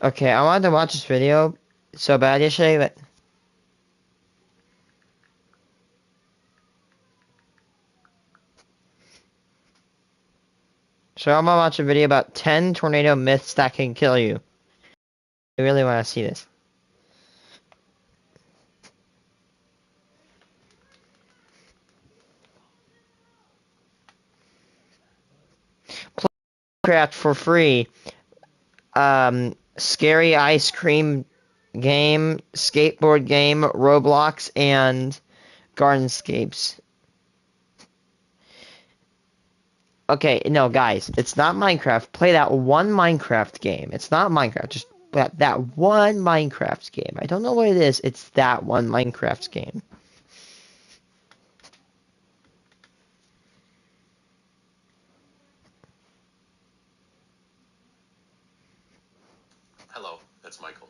Okay, I wanted to watch this video so bad yesterday, but so I'm gonna watch a video about 10 tornado myths that can kill you. I really want to see this. Play Minecraft for free. Scary ice cream game, skateboard game, Roblox, and Gardenscapes. Okay, no, guys, it's not Minecraft. Play that one Minecraft game. It's not Minecraft. Just that one Minecraft game. I don't know what it is. It's that one Minecraft game. Hello, it's Michael.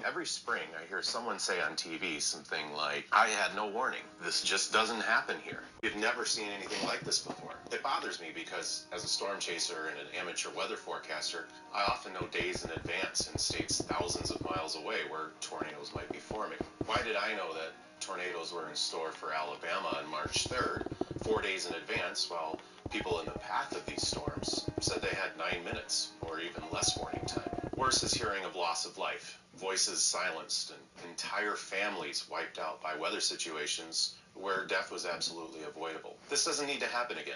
Every spring, I hear someone say on TV something like, I had no warning. This just doesn't happen here. You've never seen anything like this before. It bothers me because, as a storm chaser and an amateur weather forecaster, I often know days in advance in states thousands of miles away where tornadoes might be forming. Why did I know that tornadoes were in store for Alabama on March 3rd, 4 days in advance, while people in the path of these storms said they had 9 minutes or even less warning time? Worse is hearing of loss of life, voices silenced, and entire families wiped out by weather situations where death was absolutely avoidable. This doesn't need to happen again.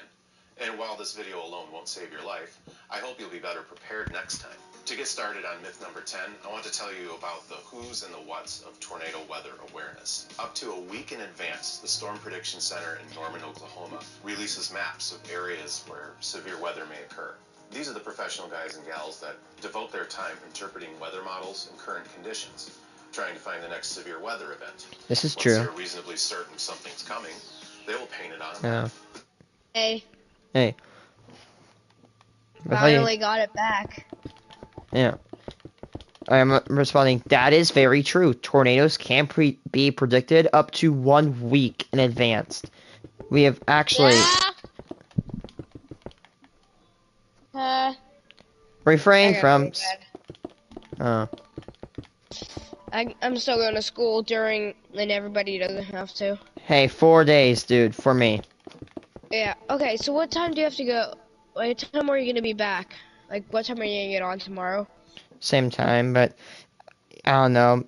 And while this video alone won't save your life, I hope you'll be better prepared next time. To get started on myth number 10, I want to tell you about the who's and the what's of tornado weather awareness. Up to a week in advance, the Storm Prediction Center in Norman, Oklahoma releases maps of areas where severe weather may occur. These are the professional guys and gals that devote their time interpreting weather models and current conditions, trying to find the next severe weather event. This is Once true. they're reasonably certain something's coming, they will paint it on a map. Hey. Hey. Finally got it back. Yeah. I'm responding, that is very true. Tornadoes can be predicted up to 1 week in advance. We have actually... refrain from... I'm still going to school during, and everybody doesn't have to. Hey, 4 days, dude, for me. Yeah, okay, so what time do you have to go? What time are you going to be back? Like, what time are you going to get on tomorrow? Same time, but I don't know.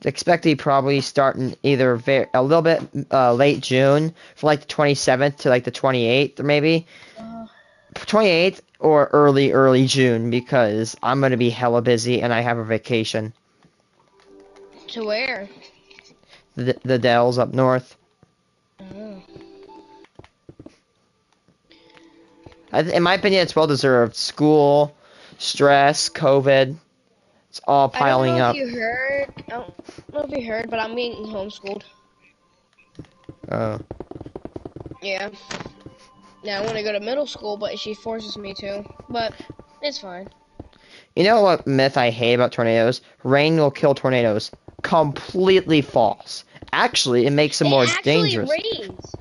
Expecting probably starting either a little bit late June, from like the 27th to like the 28th, or maybe 28th, or early June, because I'm gonna be hella busy and I have a vacation. To where? The Dells up north. Oh. In my opinion, it's well deserved. School, stress, COVID, it's all piling up. I don't know if you heard, but I'm being homeschooled. Oh. Yeah. Now I want to go to middle school, but she forces me to. But it's fine. You know what myth I hate about tornadoes? Rain will kill tornadoes. Completely false. Actually, it makes them more dangerous. It rains.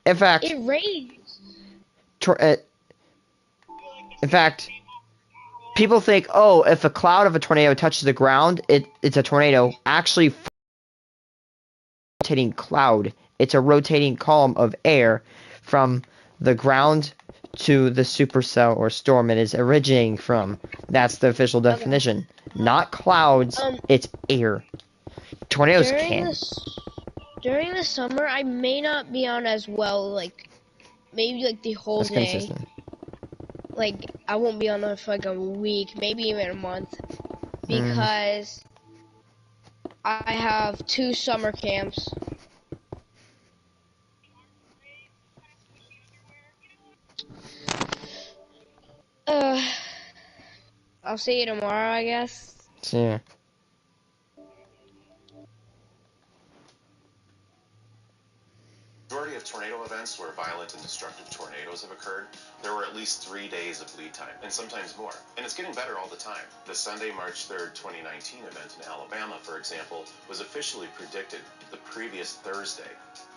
In fact, it rains. In fact, people think, oh, if a cloud of a tornado touches the ground, it's a tornado. Actually, rotating cloud. It's a rotating column of air from the ground to the supercell or storm it is originating from. That's the official definition. Okay. Not clouds, it's air. Tornadoes can't. During the summer, I may not be on as well, like, maybe like the whole day. Consistent. Like, I won't be on there for like a week, maybe even a month. Because I have 2 summer camps. I'll see you tomorrow, I guess. See ya. The majority of tornado events where violent and destructive tornadoes have occurred, there were at least 3 days of lead time, and sometimes more. And it's getting better all the time. The Sunday, March 3rd, 2019 event in Alabama, for example, was officially predicted the previous Thursday,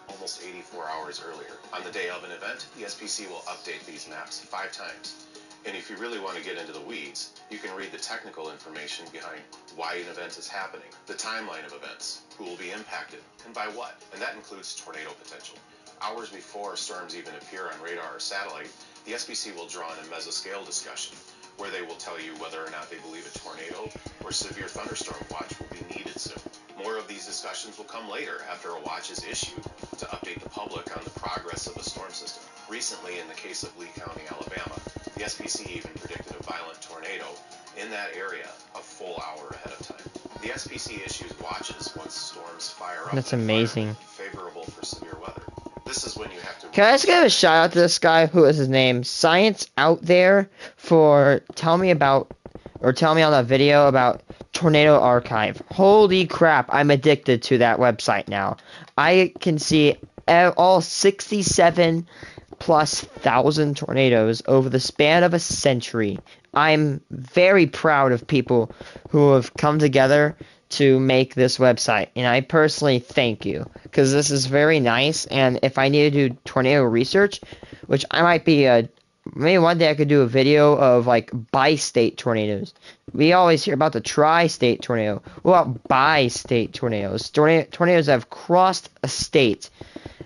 almost 84 hours earlier. On the day of an event, the SPC will update these maps 5 times. And if you really want to get into the weeds, you can read the technical information behind why an event is happening, the timeline of events, who will be impacted, and by what. And that includes tornado potential. Hours before storms even appear on radar or satellite, the SPC will draw in a mesoscale discussion, where they will tell you whether or not they believe a tornado or severe thunderstorm watch will be needed soon. More of these discussions will come later after a watch is issued to update the public on the progress of a storm system. Recently, in the case of Lee County, Alabama, the SPC even predicted a violent tornado in that area a full hour ahead of time. The SPC issues watches once storms fire up. That's an amazing. environment favorable for severe weather. This is when you have to. Can I just give a shout out to this guy? Who is his name? Science Out There, for telling me about, or telling me on that video about Tornado Archive. Holy crap, I'm addicted to that website now. I can see all 67 plus thousand tornadoes over the span of a century. I'm very proud of people who have come together to make this website, and I personally thank you, because this is very nice. And if I need to do tornado research, which I might be maybe one day I could do a video of like bi-state tornadoes. We always hear about the tri-state tornado. What about bi-state tornadoes? Tornadoes that have crossed a state.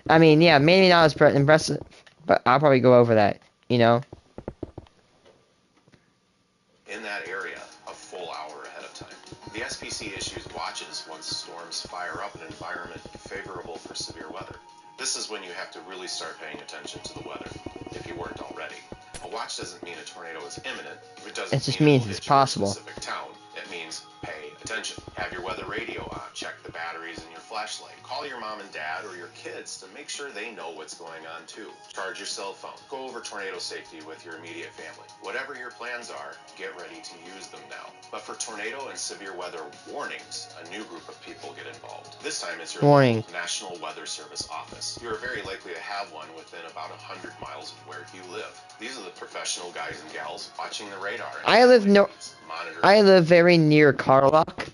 I mean, yeah, maybe not as impressive, but I'll probably go over that, you know? In that area a full hour ahead of time. The SPC issues watches once storms fire up an environment favorable for severe weather. This is when you have to really start paying attention to the weather, if you weren't already. A watch doesn't mean a tornado is imminent. It doesn't It just mean means it'll it's hit your possible. specific town. It means pay attention. Have your weather radio on. Check the batteries in your flashlight. Call your mom and dad or your kids to make sure they know what's going on too. Charge your cell phone. Go over tornado safety with your immediate family. Whatever your plans are, get ready to use them now. But for tornado and severe weather warnings, a new group of people get involved. This time it's your local National Weather Service office. You are very likely to have one within about 100 miles of where you live. These are the professional guys and gals watching the radar. I live very near Carlock,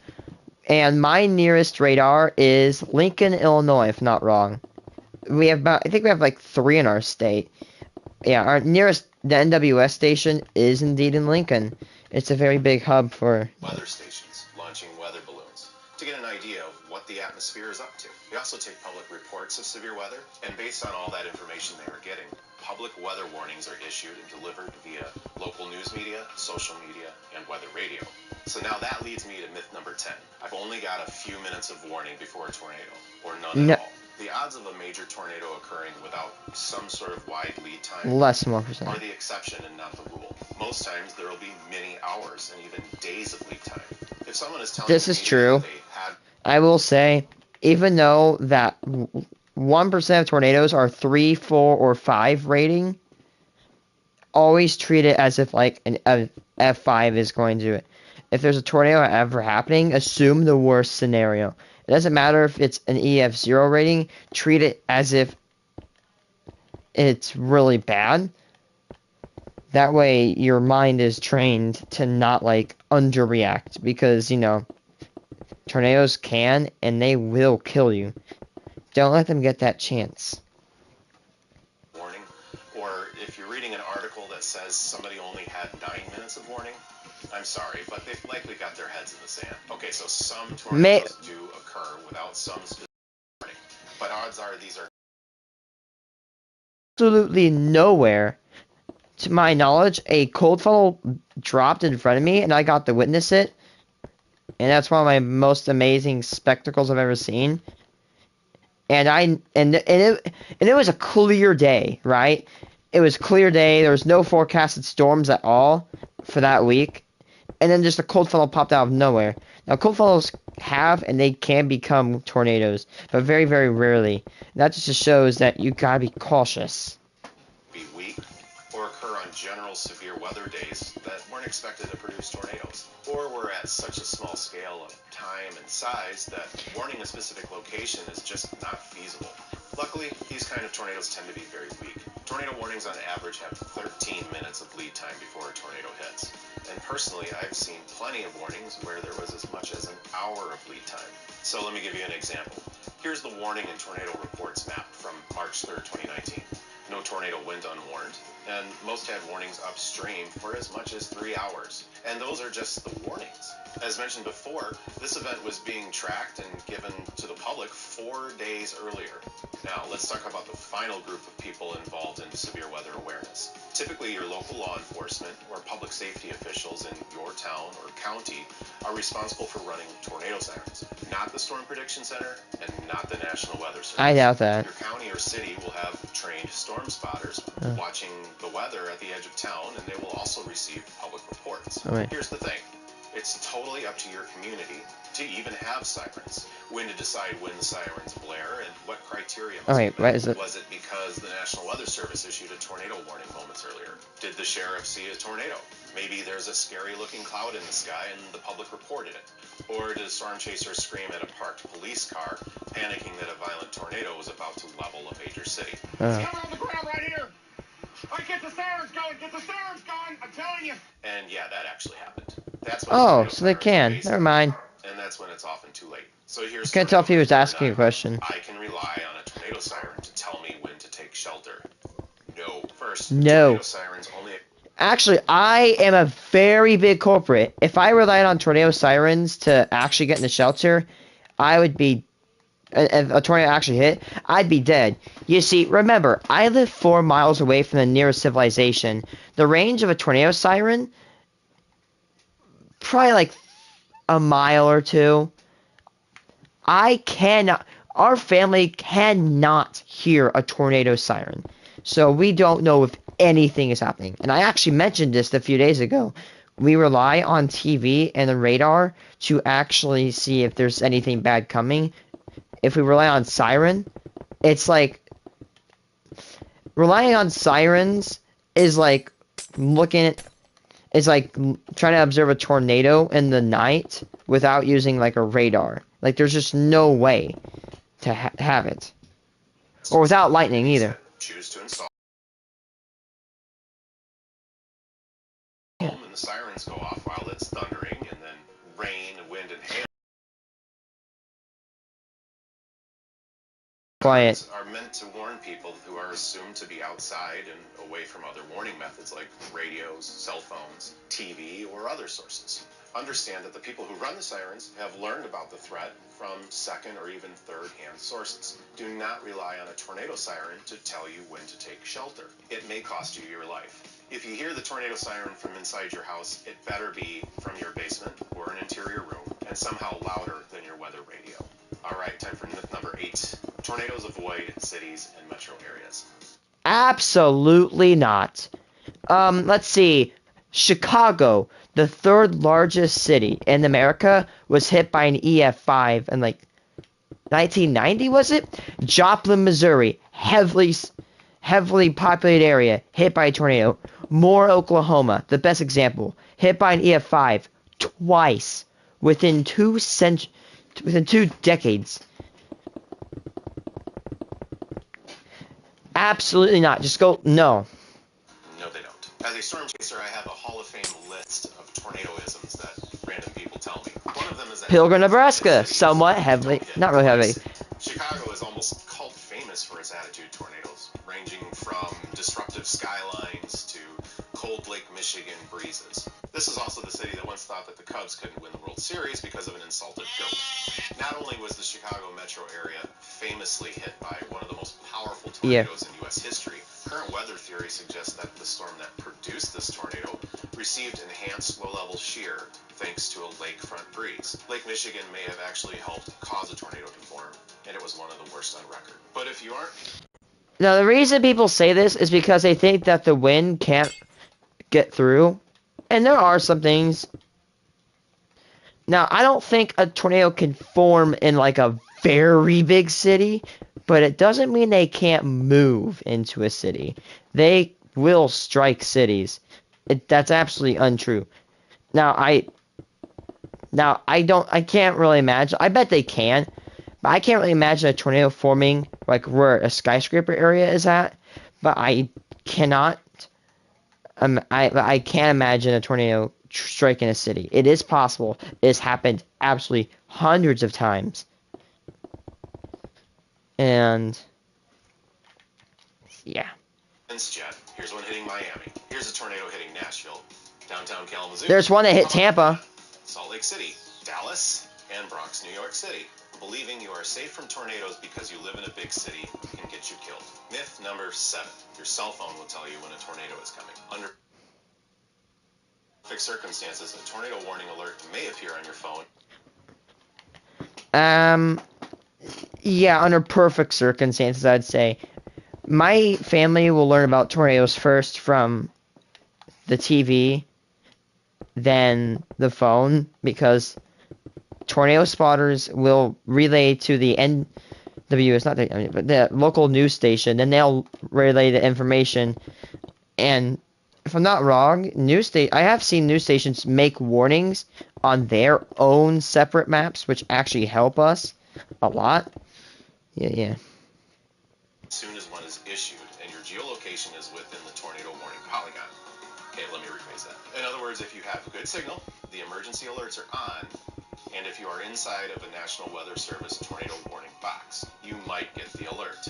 and my nearest radar is Lincoln, Illinois, if not wrong. We have I think we have like 3 in our state. Yeah, our nearest, the NWS station, is indeed in Lincoln. It's a very big hub for weather stations launching weather balloons to get an idea of what the atmosphere is up to. We also take public reports of severe weather, and based on all that information they are getting, public weather warnings are issued and delivered via local news media, social media, and weather radio. So now that leads me to myth number 10. I've only got a few minutes of warning before a tornado, or none at all. The odds of a major tornado occurring without some sort of wide lead time are the exception and not the rule. Most times there will be many hours and even days of lead time. If someone is telling this is true. I will say, even though that 1% of tornadoes are 3, 4, or 5 rating, always treat it as if like an F5 is going to do it. If there's a tornado ever happening, assume the worst scenario. It doesn't matter if it's an EF0 rating, treat it as if it's really bad. That way your mind is trained to not like underreact, because, you know, tornadoes can and they will kill you. Don't let them get that chance. Warning, or if you're reading an article that says somebody only had 9 minutes of warning, I'm sorry, but they've likely got their heads in the sand. Okay, so some tornadoes do occur without some specific warning, but odds are these are absolutely nowhere. To my knowledge, a cold funnel dropped in front of me, and I got to witness it. And that's one of my most amazing spectacles I've ever seen. And it was a clear day, right? It was a clear day. There was no forecasted storms at all for that week. And then just a cold funnel popped out of nowhere. Now, cold funnels have and they can become tornadoes, but very, very rarely. And that just shows that you gotta be cautious. Be weak or occur on general severe weather days that weren't expected to produce tornadoes, or were at such a small scale of time and size that warning a specific location is just not feasible. Luckily, these kind of tornadoes tend to be very weak. Tornado warnings on average have 13 minutes of lead time before a tornado hits. And personally, I've seen plenty of warnings where there was as much as an hour of lead time. So let me give you an example. Here's the warning and tornado reports map from March 3rd, 2019. No tornado went unwarned, and most had warnings upstream for as much as 3 hours. And those are just the warnings. As mentioned before, this event was being tracked and given to the public 4 days earlier. Now, let's talk about the final group of people involved in severe weather awareness. Typically, your local law enforcement or public safety officials in your town or county are responsible for running tornado sirens, not the Storm Prediction Center and not the National Weather Service. I doubt that. Your county or city will have trained storm spotters watching the weather at the edge of town, and they will also receive public reports. Right. Here's the thing. It's totally up to your community to even have sirens, when to decide when the sirens blare, and what criteria must be met. What is it? Was it because the National Weather Service issued a tornado warning moments earlier? Did the sheriff see a tornado? Maybe there's a scary-looking cloud in the sky and the public reported it. Or did a storm chaser scream at a parked police car, panicking that a violent tornado was about to level a major city? It's coming on the ground right here! All right, get the sirens going! Get the sirens going! I'm telling you! And yeah, that actually happened. That's when So they can. Never mind. And that's when it's often too late. So here's Can't tell if he was asking a question. I can rely on a tornado siren to tell me when to take shelter. No. First, No. tornado sirens only... Actually, I am a very big culprit. If I relied on tornado sirens to actually get in the shelter, I would be... If a tornado actually hit, I'd be dead. You see, remember, I live 4 miles away from the nearest civilization. The range of a tornado siren... probably like a mile or 2. I cannot... Our family cannot hear a tornado siren. So we don't know if anything is happening. And I actually mentioned this a few days ago. We rely on TV and the radar to actually see if there's anything bad coming. If we rely on siren, it's like... Relying on sirens is like looking at... It's like trying to observe a tornado in the night without using like a radar. Like there's just no way to have it. Or without lightning either. Choose to install. And the sirens go off while it's thundering, and then rain, wind, and hail. Quiet. Are meant to warn people who are assumed to be outside and away from other warning methods like radios, cell phones, TV, or other sources. Understand that the people who run the sirens have learned about the threat from second or even third-hand sources. Do not rely on a tornado siren to tell you when to take shelter. It may cost you your life. If you hear the tornado siren from inside your house, it better be from your basement or an interior room and somehow louder than your weather radio. All right, time for myth number 8. Tornadoes avoid cities and metro areas. Absolutely not. Let's see. Chicago, the 3rd largest city in America, was hit by an EF5 in like 1990, was it? Joplin, Missouri, heavily populated area, hit by a tornado. Moore, Oklahoma, the best example, hit by an EF5 twice within 2 decades. Absolutely not. Just go, no. No, they don't. As a storm chaser, I have a Hall of Fame list of tornadoisms that random people tell me. One of them is that Pilgrim, Nebraska, somewhat heavily, not really heavy. Chicago is almost cult famous for its attitude tornadoes, ranging from disruptive skylines to cold Lake Michigan breezes. This is also the city that once thought that the Cubs couldn't win the World Series because of an insulted goat. Not only was the Chicago metro area famously hit by one of the most powerful tornadoes in U.S. history, current weather theory suggests that the storm that produced this tornado received enhanced low-level shear thanks to a lakefront breeze. Lake Michigan may have actually helped cause a tornado to form, and it was one of the worst on record. But if you aren't... Now, the reason people say this is because they think that the wind can't get through. And there are some things. Now, I don't think a tornado can form in like a very big city, but it doesn't mean they can't move into a city. They will strike cities. That's absolutely untrue. Now, I can't really imagine. I bet they can, but I can't really imagine a tornado forming like where a skyscraper area is at. But I cannot. I can't imagine a tornado striking a city. It is possible. It has happened absolutely hundreds of times. And yeah. Jet. Here's one hitting Miami. Here's a tornado hitting Nashville, downtown Kalamazoo. There's one that hit Tampa. Salt Lake City, Dallas, and Bronx, New York City. Believing you are safe from tornadoes because you live in a big city can get you killed. Myth number 7. Your cell phone will tell you when a tornado is coming. Under perfect circumstances, a tornado warning alert may appear on your phone. Yeah, under perfect circumstances, I'd say. My family will learn about tornadoes first from the TV, then the phone, because tornado spotters will relay to the NWS, not the, I mean, but the local news station, then they'll relay the information. And if I'm not wrong, I have seen news stations make warnings on their own separate maps, which actually help us a lot. Yeah. As soon as one is issued and your geolocation is within the tornado warning polygon. Okay, let me rephrase that. In other words, if you have good signal, the emergency alerts are on, and if you are inside of a National Weather Service tornado warning box, you might get the alert.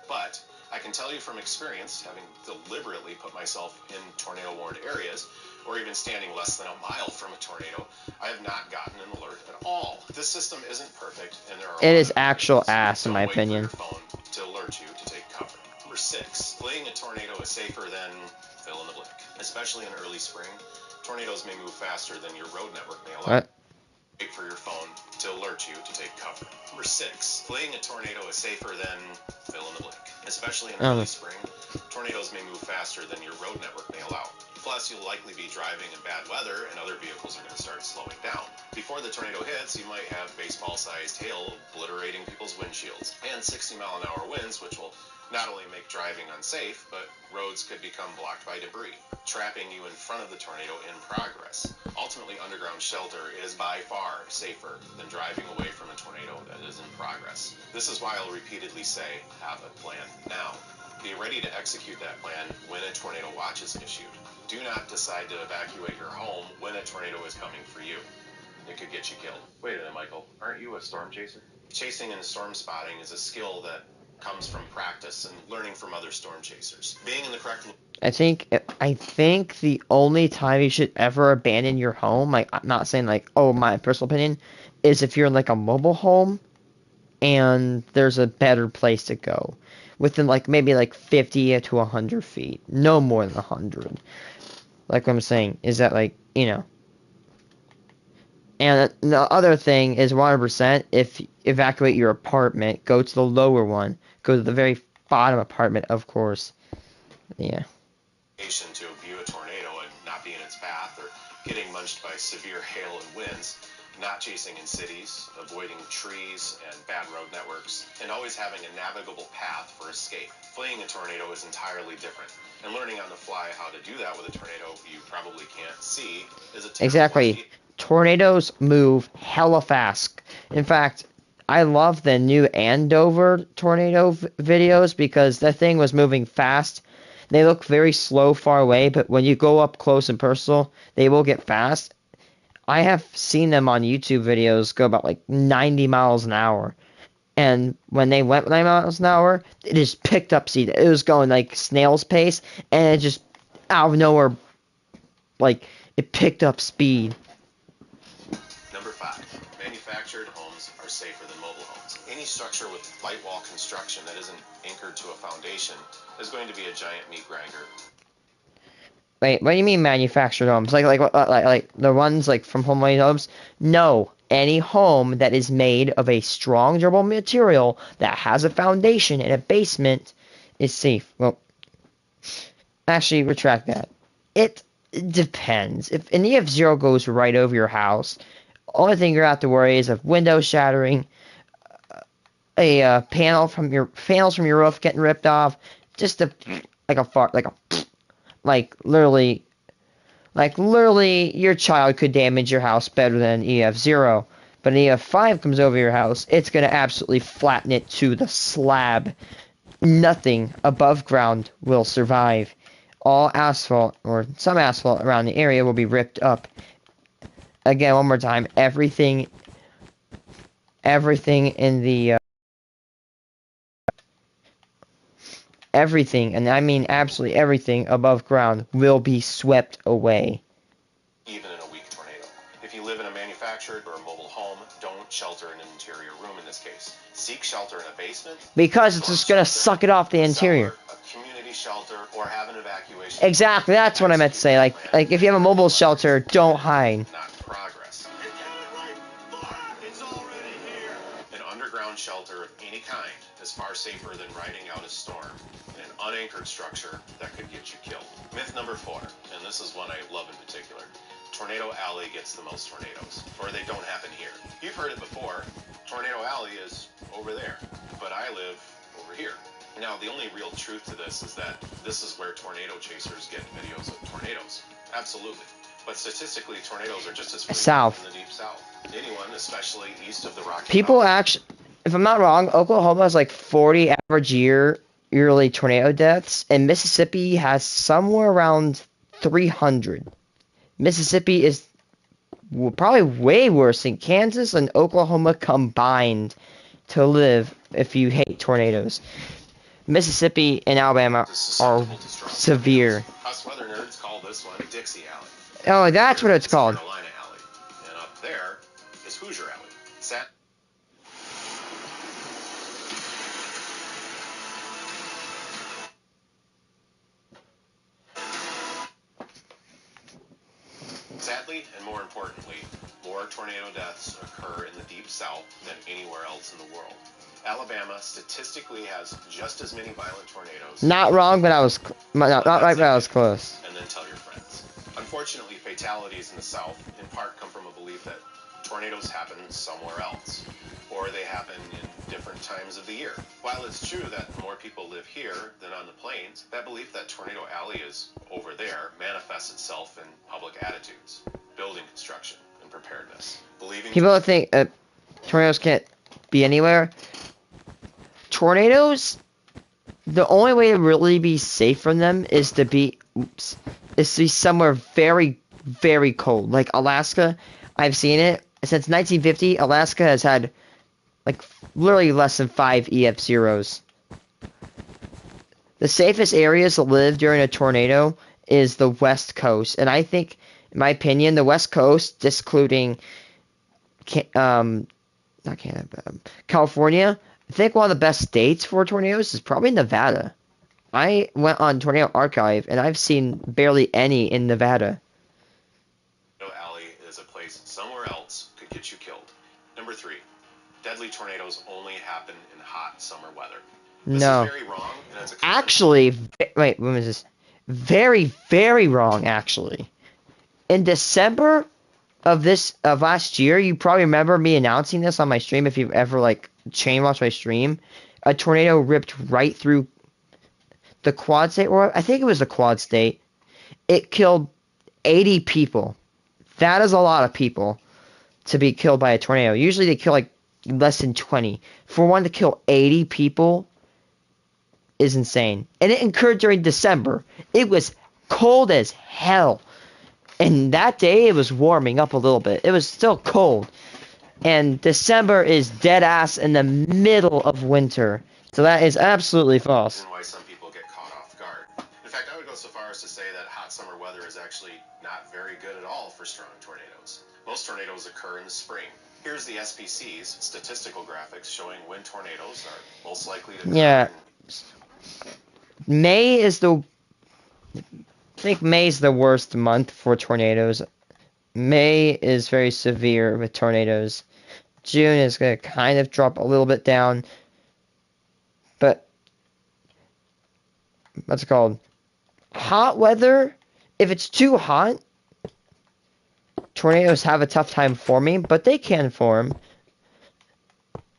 But I can tell you from experience, having deliberately put myself in tornado-warned areas, or even standing less than a mile from a tornado, I have not gotten an alert at all. This system isn't perfect, and there are It is actual ass, in my opinion. Don't wait for your phone to alert you to take cover. Number 6, fleeing a tornado is safer than fill in the blank. Especially in early spring, tornadoes may move faster than your road network may allow. What? Wait for your phone to alert you to take cover. Number 6, fleeing a tornado is safer than fill in the blank. Especially in early spring, tornadoes may move faster than your road network may allow. Plus, you'll likely be driving in bad weather and other vehicles are going to start slowing down. Before the tornado hits, you might have baseball-sized hail obliterating people's windshields and 60-mile-an-hour winds, which will not only make driving unsafe, but roads could become blocked by debris, trapping you in front of the tornado in progress. Ultimately, underground shelter is by far safer than driving away from a tornado that is in progress. This is why I'll repeatedly say, have a plan now. Be ready to execute that plan when a tornado watch is issued. Do not decide to evacuate your home when a tornado is coming for you. It could get you killed. Wait a minute, Michael. Aren't you a storm chaser? Chasing and storm spotting is a skill that comes from practice and learning from other storm chasers. Being in the correct... I think the only time you should ever abandon your home, like, I'm not saying, like, oh, my personal opinion, is if you're in, like, a mobile home and there's a better place to go. Within, like, maybe, like, 50 to 100 feet. No more than 100. Like what I'm saying, is that, like, you know. And the other thing is 100%, if you evacuate your apartment, go to the lower one. Go to the very bottom apartment, of course. Yeah. To view a tornado and not be in its path, or getting munched by severe hail and winds, not chasing in cities, avoiding trees and bad road networks, and always having a navigable path for escape. Fleeing a tornado is entirely different, and learning on the fly how to do that with a tornado you probably can't see is a terrible Exactly. idea. Tornadoes move hella fast. In fact, I love the new Andover tornado videos because that thing was moving fast. They look very slow far away, but when you go up close and personal, they will get fast. I have seen them on YouTube videos go about like 90 miles an hour. And when they went 90 miles an hour, it just picked up speed. It was going like snail's pace, and it just out of nowhere, like, it picked up speed. Number 5, manufactured homes are safer than mobile homes. Any structure with light wall construction that isn't anchored to a foundation is going to be a giant meat grinder. Wait, what do you mean manufactured homes? Like the ones like from Homemade Homes? No, any home that is made of a strong, durable material that has a foundation and a basement is safe. Well, actually, retract that. It depends. If an EF0 goes right over your house, only thing you're gonna have to worry is of windows shattering, a panels from your roof getting ripped off, just like a fart, like literally, your child could damage your house better than EF0. But an EF5 comes over your house, it's gonna absolutely flatten it to the slab. Nothing above ground will survive. All asphalt, or some asphalt around the area, will be ripped up. Again, one more time, everything in the everything, and I mean absolutely everything above ground will be swept away. Even in a weak tornado. If you live in a manufactured or a mobile home, don't shelter in an interior room in this case. Seek shelter in a basement. Because it's just going to suck it off the interior. Cellar, a community shelter, or have an evacuation. Exactly, that's what I meant to say. Like if you have a mobile shelter, don't hide. Not progress. It's already here. An underground shelter of any kind is far safer than riding out a storm in an unanchored structure that could get you killed. Myth number 4, and this is one I love in particular. Tornado Alley gets the most tornadoes, or they don't happen here. You've heard it before. Tornado Alley is over there, but I live over here. Now, the only real truth to this is that this is where tornado chasers get videos of tornadoes. Absolutely. But statistically, tornadoes are just as frequent South. in the deep south. Anyone, especially east of the Rocky People Mountains. actually, if I'm not wrong, Oklahoma has like 40 average yearly tornado deaths, and Mississippi has somewhere around 300. Mississippi is probably way worse than Kansas and Oklahoma combined to live if you hate tornadoes. Mississippi and Alabama are severe. Us weather nerds call this one Dixie Alley. Oh, that's what it's called. Carolina Alley. And up there is Hoosier Alley. Sadly, and more importantly, more tornado deaths occur in the deep south than anywhere else in the world. Alabama statistically has just as many violent tornadoes. Not wrong, but I was not right, but I was close. And then tell your friends. Unfortunately, fatalities in the south in part come from a belief that tornadoes happen somewhere else, or they happen in different times of the year. While it's true that more people live here than on the plains, that belief that Tornado Alley is over there manifests itself in public attitudes, building construction, and preparedness. People think tornadoes can't be anywhere. Tornadoes, the only way to really be safe from them is to be somewhere very, very cold. Like Alaska, I've seen it. Since 1950, Alaska has had like literally less than 5 EF0s. The safest areas to live during a tornado is the West Coast. And I think, in my opinion, the West Coast, excluding not Canada, California, I think one of the best states for tornadoes is probably Nevada. I went on Tornado Archive, and I've seen barely any in Nevada. Tornado Alley is a place somewhere else could get you killed. Number 3, deadly tornadoes only happen in hot summer weather. This No. is very wrong, and it's a Actually, wait, when was this? Very, very wrong, actually. In December of last year, you probably remember me announcing this on my stream if you've ever, like, chain watched my stream. A tornado ripped right through the Quad State, or I think it was the Quad State. It killed 80 people. That is a lot of people to be killed by a tornado. Usually they kill, like, less than 20. For one to kill 80 people is insane. And it occurred during December. It was cold as hell. And that day, it was warming up a little bit. It was still cold. And December is dead ass in the middle of winter. So that is absolutely false. And why some people get caught off guard. In fact, I would go so far as to say that hot summer weather is actually not very good at all for strong tornadoes. Most tornadoes occur in the spring. Here's the SPC's statistical graphics showing when tornadoes are most likely to occur. Yeah. May is I think May is the worst month for tornadoes. May is very severe with tornadoes. June is going to kind of drop a little bit down. But, what's it called? Hot weather, if it's too hot, tornadoes have a tough time forming, but they can form.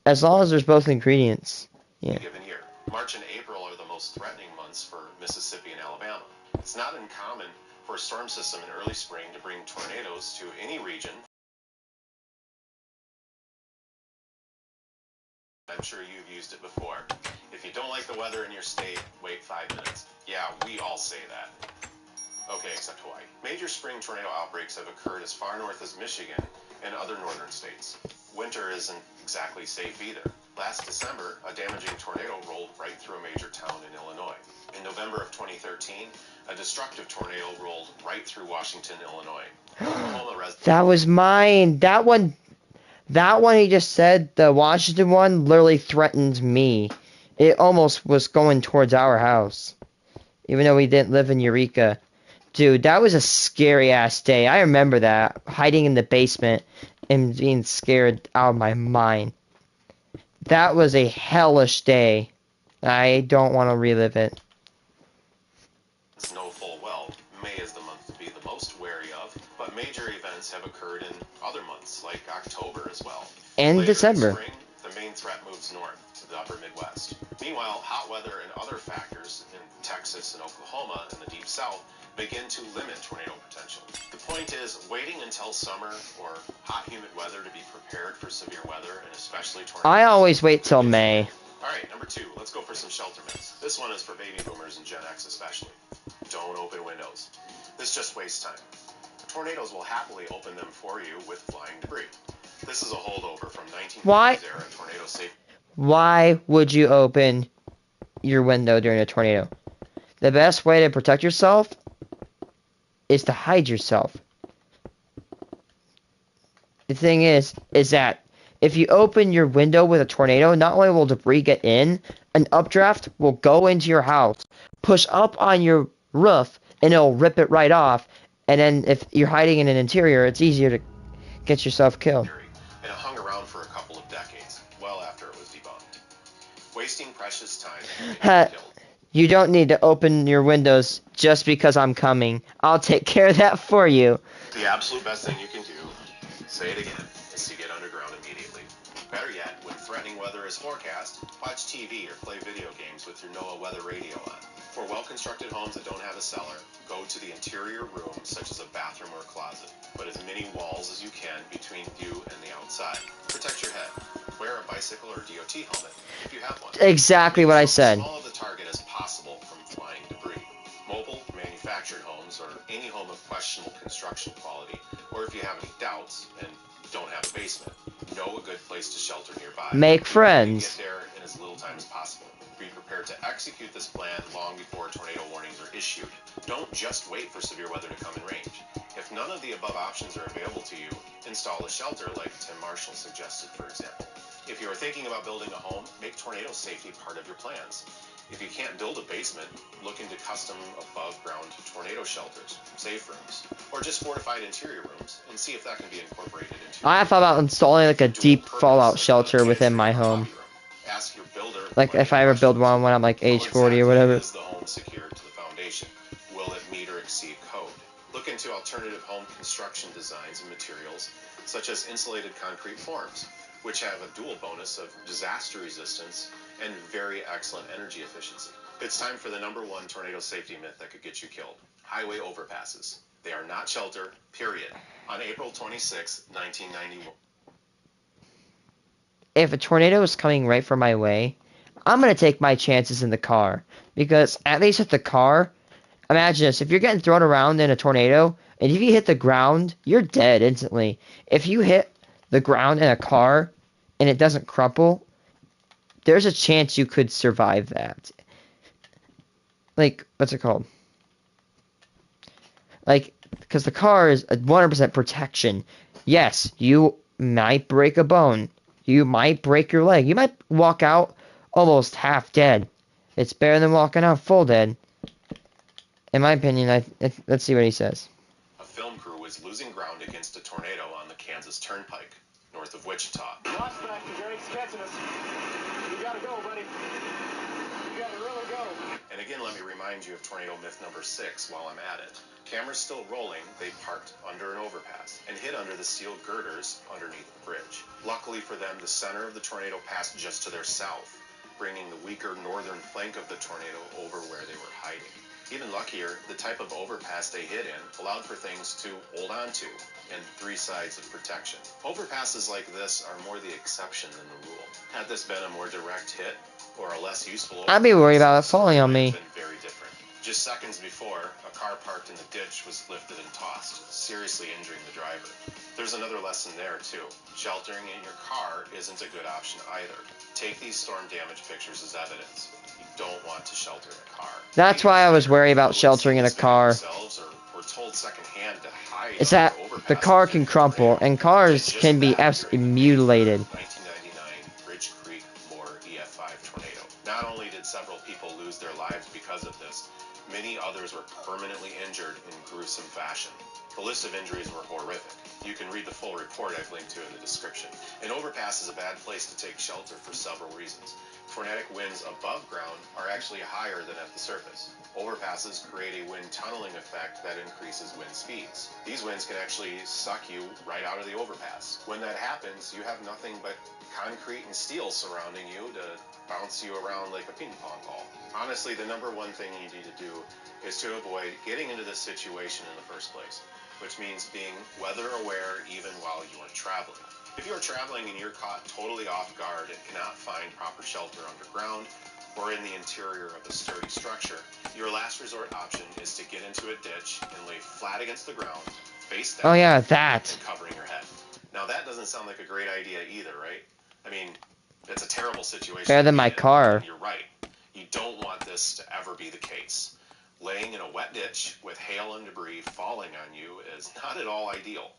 As long as there's both ingredients. Yeah. Given year. March and April are the most threatening months for Mississippi and Alabama. It's not uncommon for a storm system in early spring to bring tornadoes to any region. I'm sure you've used it before. If you don't like the weather in your state, wait 5 minutes. Yeah, we all say that. Okay, except Hawaii. Major spring tornado outbreaks have occurred as far north as Michigan and other northern states. Winter isn't exactly safe either. Last December, a damaging tornado rolled right through a major town in Illinois. In November of 2013, a destructive tornado rolled right through Washington, Illinois. That was mine. That one he just said, the Washington one, literally threatened me. It almost was going towards our house. Even though we didn't live in Eureka. Dude, that was a scary ass day. I remember that. Hiding in the basement and being scared out of my mind. That was a hellish day. I don't want to relive it. Know full well, May is the month to be the most wary of, but major events have occurred in other months, like October as well. And Later December. In spring, the main threat moves north to the upper Midwest. Meanwhile, hot weather and other factors in Texas and Oklahoma and the deep south begin to limit tornado potential. The point is, waiting until summer or hot, humid weather to be prepared for severe weather, and especially tornadoes. I always wait till May. Alright, number 2, let's go for some shelter myths. This one is for baby boomers and Gen X especially. Don't open windows. This just wastes time. Tornadoes will happily open them for you with flying debris. This is a holdover from 1950s era tornado safety. Why would you open your window during a tornado? The best way to protect yourself is to hide yourself. The thing is that if you open your window with a tornado, not only will debris get in, an updraft will go into your house, push up on your roof, and it'll rip it right off. And then if you're hiding in an interior, it's easier to get yourself killed. And it hung around for a couple of decades, well after it was debunked. Wasting precious time. You don't need to open your windows just because I'm coming. I'll take care of that for you. The absolute best thing you can do, say it again, is to get underground immediately. Better yet, when threatening weather is forecast, watch TV or play video games with your NOAA weather radio on. For well-constructed homes that don't have a cellar, go to the interior room, such as a bathroom or closet. Put as many walls as you can between you and the outside. Protect your head. Wear a bicycle or DOT helmet if you have one. Exactly what I said. As small of the target as possible from flying debris. Mobile, manufactured homes, or any home of questionable construction quality, or if you have any doubts and don't have a basement, know a good place to shelter nearby. Make friends. Get there in as little time as possible. Be prepared to execute this plan long before tornado warnings are issued. Don't just wait for severe weather to come in range. If none of the above options are available to you, install a shelter like Tim Marshall suggested, for example. If you are thinking about building a home, make tornado safety part of your plans. If you can't build a basement, look into custom above-ground tornado shelters, safe rooms, or just fortified interior rooms, and see if that can be incorporated into. I thought about installing like a deep fallout shelter within my home. Ask your builder. Like if I ever build one when I'm like age 40 or whatever. Is the home secured to the foundation? Will it meet or exceed code? Look into alternative home construction designs and materials, such as insulated concrete forms, which have a dual bonus of disaster resistance and very excellent energy efficiency. It's time for the #1 tornado safety myth that could get you killed. Highway overpasses. They are not shelter, period. On April 26, 1991. If a tornado is coming right from my way, I'm going to take my chances in the car. Because at least with the car, imagine this. If you're getting thrown around in a tornado, and if you hit the ground, you're dead instantly. If you hit the ground in a car, and it doesn't crumple, there's a chance you could survive that. Like, what's it called? Like, because the car is a 100% protection. Yes, you might break a bone. You might break your leg. You might walk out almost half dead. It's better than walking out full dead. In my opinion, let's see what he says. A film crew was losing ground against a tornado on the Kansas Turnpike, north of Wichita. Watch back, Drake's catching us. You gotta go, buddy. You gotta really go. And again, let me remind you of tornado myth number 6 while I'm at it. Cameras still rolling, they parked under an overpass and hid under the steel girders underneath the bridge. Luckily for them, the center of the tornado passed just to their south, bringing the weaker northern flank of the tornado over where they were hiding. Even luckier, the type of overpass they hid in allowed for things to hold on to and 3 sides of protection. Overpasses like this are more the exception than the rule. Had this been a more direct hit or a less useful overpass, I'd be worried about it falling on me. been very different. Just seconds before, a car parked in the ditch was lifted and tossed, seriously injuring the driver. There's another lesson there, too. Sheltering in your car isn't a good option either. Take these storm damage pictures as evidence. You don't want to shelter in a car. That's why I was worried about sheltering in a car. Or told secondhand to hide It's that the car can crumple, and cars can be absolutely mutilated. 1999 Ridge Creek Moore EF5 tornado. Not only did several people lose their lives because of this, many others were permanently injured in gruesome fashion. The list of injuries were horrific. You can read the full report I've linked to in the description. An overpass is a bad place to take shelter for several reasons. Tornadic winds above ground are actually higher than at the surface. Overpasses create a wind tunneling effect that increases wind speeds. These winds can actually suck you right out of the overpass. When that happens, you have nothing but concrete and steel surrounding you to bounce you around like a ping pong ball. Honestly, the number one thing you need to do is to avoid getting into this situation in the first place, which means being weather aware even while you are traveling. If you are traveling and you're caught totally off guard and cannot find proper shelter underground or in the interior of a sturdy structure, your last resort option is to get into a ditch and lay flat against the ground, face down, Oh yeah, that. and covering your head. Now that doesn't sound like a great idea either, right? I mean, it's a terrible situation. Better than my car. You're right. You don't want this to ever be the case. Laying in a wet ditch with hail and debris falling on you is not at all ideal.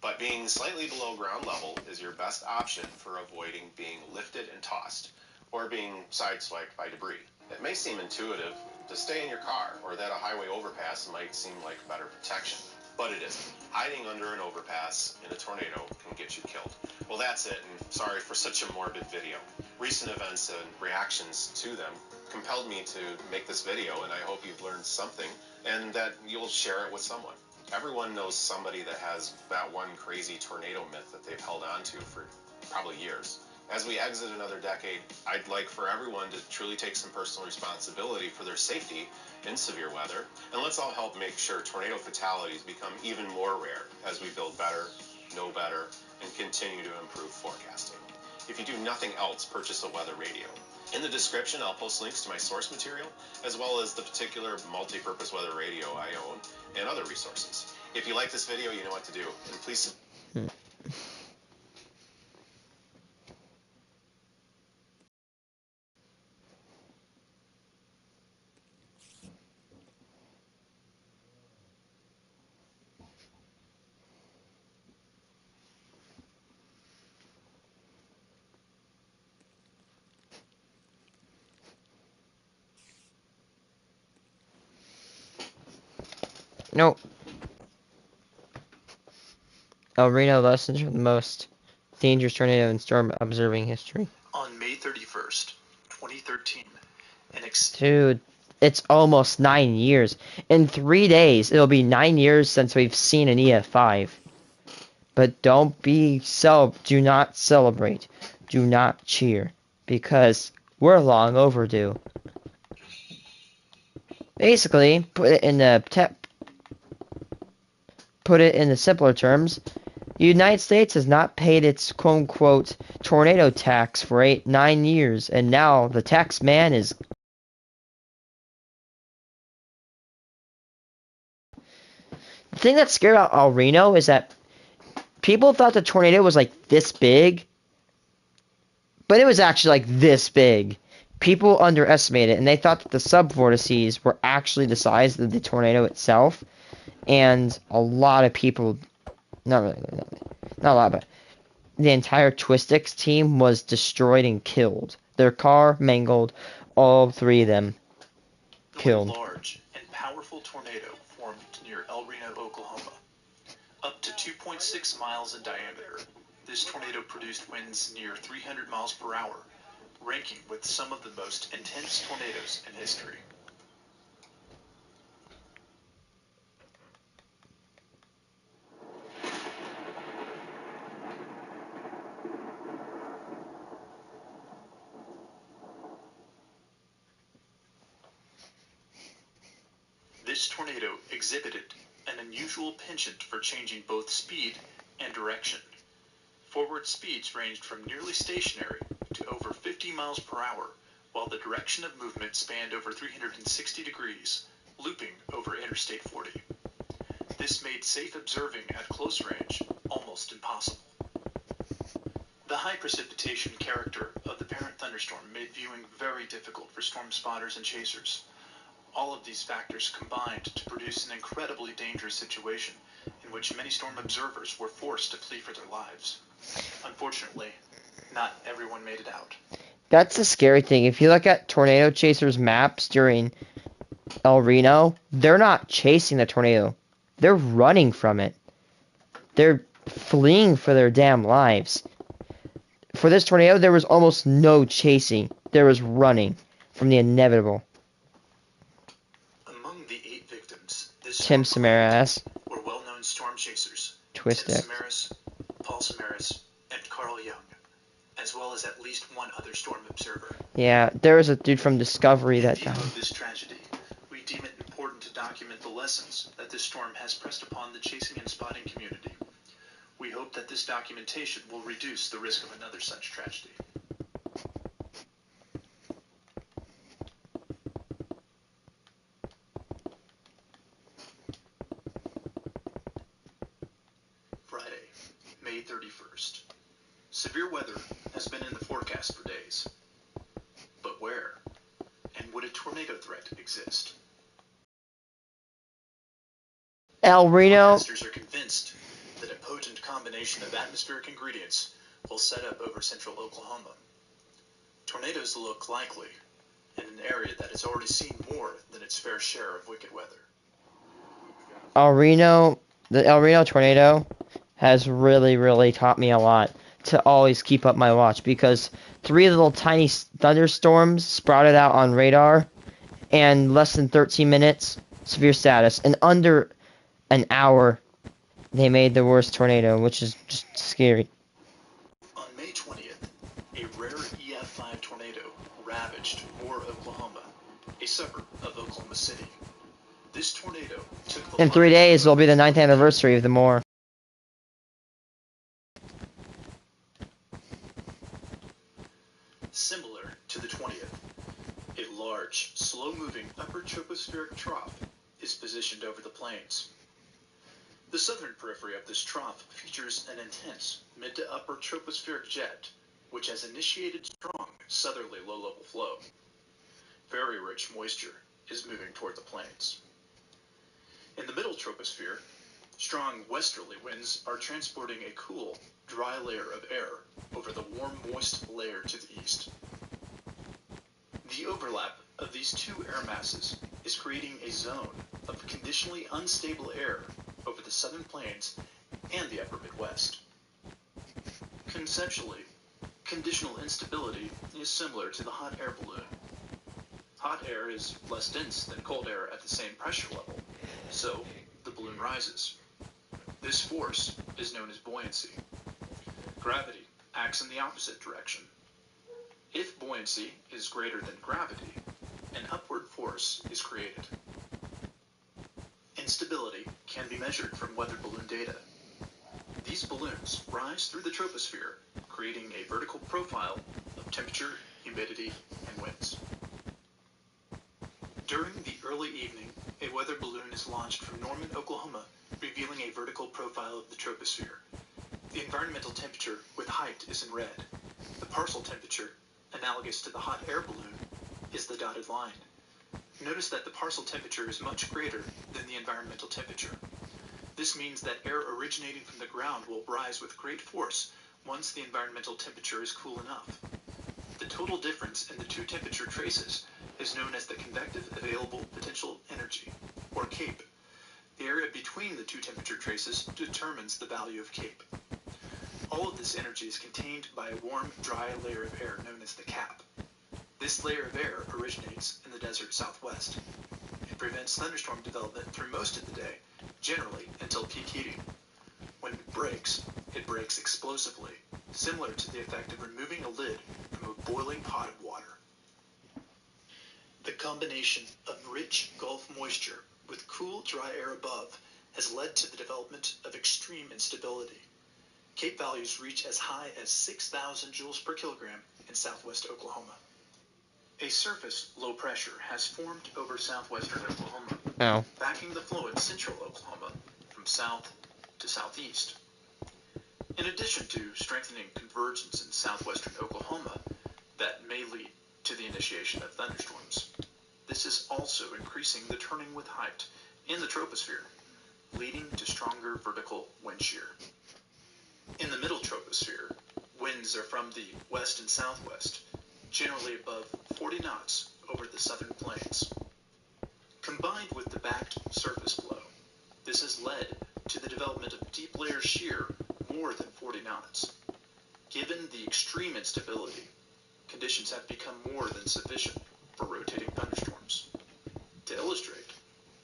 But being slightly below ground level is your best option for avoiding being lifted and tossed, or being sideswiped by debris. It may seem intuitive to stay in your car, or that a highway overpass might seem like better protection, but it isn't. Hiding under an overpass in a tornado can get you killed. Well, that's it, and sorry for such a morbid video. Recent events and reactions to them compelled me to make this video, and I hope you've learned something, and that you'll share it with someone. Everyone knows somebody that has that one crazy tornado myth that they've held on to for probably years. As we exit another decade, I'd like for everyone to truly take some personal responsibility for their safety in severe weather, and let's all help make sure tornado fatalities become even more rare as we build better, know better, and continue to improve forecasting. If you do nothing else, purchase a weather radio. In the description, I'll post links to my source material, as well as the particular multi-purpose weather radio I own, and other resources. If you like this video, you know what to do, and please... Nope. El Reno lessons from the most dangerous tornado in storm observing history. On May 31st, 2013, Dude, it's almost 9 years. In 3 days, it'll be 9 years since we've seen an EF5. But do not celebrate. Do not cheer. Because we're long overdue. Basically, put it in the simpler terms, the United States has not paid its quote-unquote tornado tax for 9 years, and now the tax man is... The thing that's scary about El Reno is that people thought the tornado was like this big, but it was actually like this big. People underestimated it, and they thought that the subvortices were actually the size of the tornado itself, and a lot of people... Not a lot, but the entire Twistix team was destroyed and killed. Their car mangled, all 3 of them killed. A large and powerful tornado formed near El Reno, Oklahoma. Up to 2.6 miles in diameter, this tornado produced winds near 300 miles per hour, ranking with some of the most intense tornadoes in history. This tornado exhibited an unusual penchant for changing both speed and direction. Forward speeds ranged from nearly stationary to over 50 miles per hour, while the direction of movement spanned over 360 degrees, looping over Interstate 40. This made safe observing at close range almost impossible. The high precipitation character of the parent thunderstorm made viewing very difficult for storm spotters and chasers. All of these factors combined to produce an incredibly dangerous situation in which many storm observers were forced to flee for their lives. Unfortunately, not everyone made it out. That's the scary thing. If you look at tornado chasers maps during El Reno, they're not chasing the tornado. They're running from it. They're fleeing for their damn lives. For this tornado, there was almost no chasing. There was running from the inevitable. Among the 8 victims, Tim Samaras were well-known storm chasers. Twist Tim it. Samaras, Paul Samaras, and Carl Young, as well as at least one other storm observer. Yeah, there was a dude from Discovery that In view died. of this tragedy, we deem it important to document the lessons that this storm has pressed upon the chasing and spotting community. We hope that this documentation will reduce the risk of another such tragedy. Friday, May 31st. Severe weather has been in the forecast for days. But where? And would a tornado threat exist? El Reno. Forecasters are convinced that a potent combination of atmospheric ingredients will set up over central Oklahoma. Tornadoes look likely in an area that has already seen more than its fair share of wicked weather. The El Reno tornado has really taught me a lot to always keep up my watch, because 3 little tiny thunderstorms sprouted out on radar, and less than 13 minutes, severe status, and under an hour, they made the worst tornado, which is just scary. On May 20th, a rare EF5 tornado ravaged Moore, Oklahoma, a suburb of Oklahoma City. This tornado took the In 3 lives days, of will be the 9th anniversary of the Moore. Similar to the 20th, a large, slow-moving upper tropospheric trough is positioned over the plains. The southern periphery of this trough features an intense mid to upper tropospheric jet, which has initiated strong southerly low-level flow. Very rich moisture is moving toward the plains. In the middle troposphere, strong westerly winds are transporting a cool, dry layer of air over the warm, moist layer to the east. The overlap of these 2 air masses is creating a zone of conditionally unstable air over the southern plains and the upper Midwest. Conceptually, conditional instability is similar to the hot air balloon. Hot air is less dense than cold air at the same pressure level, so the balloon rises. This force is known as buoyancy. Gravity acts in the opposite direction. If buoyancy is greater than gravity, an upward force is created. Instability can be measured from weather balloon data. These balloons rise through the troposphere, creating a vertical profile of temperature, humidity, and winds. During the early evening, a weather balloon is launched from Norman, Oklahoma, revealing a vertical profile of the troposphere. The environmental temperature with height is in red. The parcel temperature, analogous to the hot air balloon, is the dotted line. Notice that the parcel temperature is much greater than the environmental temperature. This means that air originating from the ground will rise with great force once the environmental temperature is cool enough. The total difference in the 2 temperature traces is known as the convective available potential energy, or CAPE. The area between the 2 temperature traces determines the value of CAPE. All of this energy is contained by a warm, dry layer of air known as the cap. This layer of air originates in the desert southwest. It prevents thunderstorm development through most of the day, generally until peak heating. When it breaks explosively, similar to the effect of removing a lid from a boiling pot of water. The combination of rich Gulf moisture with cool, dry air above has led to the development of extreme instability. CAPE values reach as high as 6,000 joules per kilogram in southwest Oklahoma. A surface low pressure has formed over southwestern Oklahoma. Oh. backing the flow in central Oklahoma from south to southeast. In addition to strengthening convergence in southwestern Oklahoma that may lead to the initiation of thunderstorms, this is also increasing the turning with height in the troposphere, leading to stronger vertical wind shear. In the middle troposphere, winds are from the west and southwest, generally above 40 knots over the southern plains. Combined with the backed surface flow, this has led to the development of deep layer shear more than 40 knots. Given the extreme instability, conditions have become more than sufficient for rotating thunderstorms. To illustrate,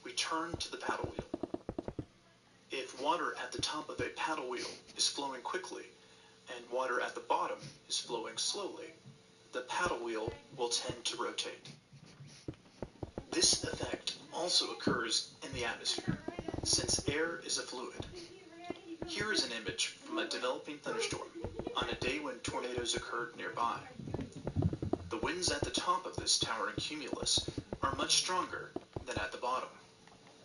we turn to the paddle wheel. If water at the top of a paddle wheel is flowing quickly and water at the bottom is flowing slowly, the paddle wheel will tend to rotate. This effect also occurs in the atmosphere, since air is a fluid. Here is an image from a developing thunderstorm on a day when tornadoes occurred nearby. The winds at the top of this towering cumulus are much stronger than at the bottom.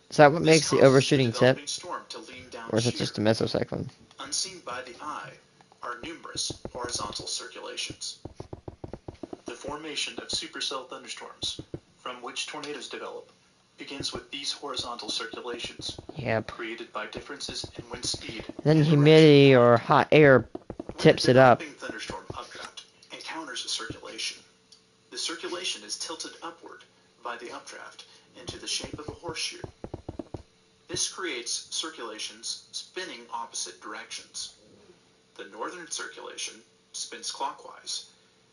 Is that what This makes the causes overshooting tip? developing storm to lean down Or is it sheer. just a mesocyclone? Unseen by the eye are numerous horizontal circulations. The formation of supercell thunderstorms, from which tornadoes develop, begins with these horizontal circulations, Yep. created by differences in wind speed. Then and humidity direction. or hot air tips When it a up. developing thunderstorm updraft encounters a circulation, the circulation is tilted upward by the updraft into the shape of a horseshoe. This creates circulations spinning opposite directions. The northern circulation spins clockwise,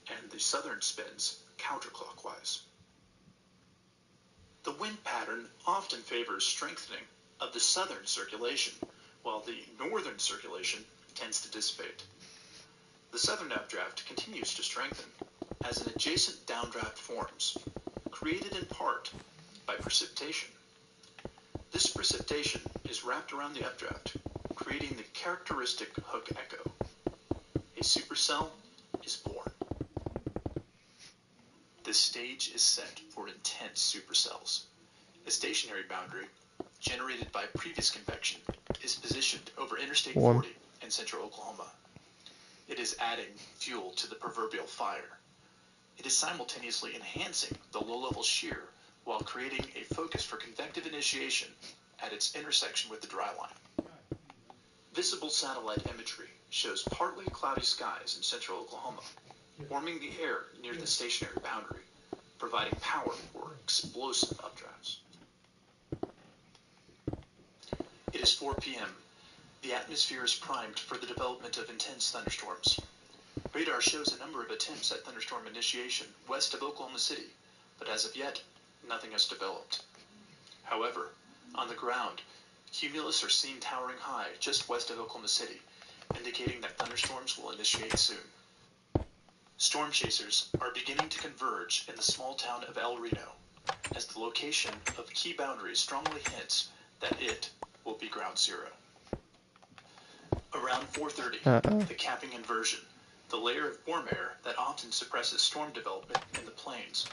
and the southern spins counterclockwise. The wind pattern often favors strengthening of the southern circulation, while the northern circulation tends to dissipate. The southern updraft continues to strengthen as an adjacent downdraft forms, created in part by precipitation. This precipitation is wrapped around the updraft, creating the characteristic hook echo. A supercell is born. The stage is set for intense supercells. A stationary boundary, generated by previous convection, is positioned over Interstate 40 in central Oklahoma. It is adding fuel to the proverbial fire. It is simultaneously enhancing the low-level shear while creating a focus for convective initiation at its intersection with the dry line. Visible satellite imagery shows partly cloudy skies in central Oklahoma, warming the air near the stationary boundary, providing power for explosive updrafts. It is 4 p.m. The atmosphere is primed for the development of intense thunderstorms. Radar shows a number of attempts at thunderstorm initiation west of Oklahoma City, but as of yet, nothing has developed. However, on the ground, cumulus are seen towering high just west of Oklahoma City, indicating that thunderstorms will initiate soon. Storm chasers are beginning to converge in the small town of El Reno, as the location of key boundaries strongly hints that it will be ground zero. Around 4:30, the capping inversion, the layer of warm air that often suppresses storm development in the plains,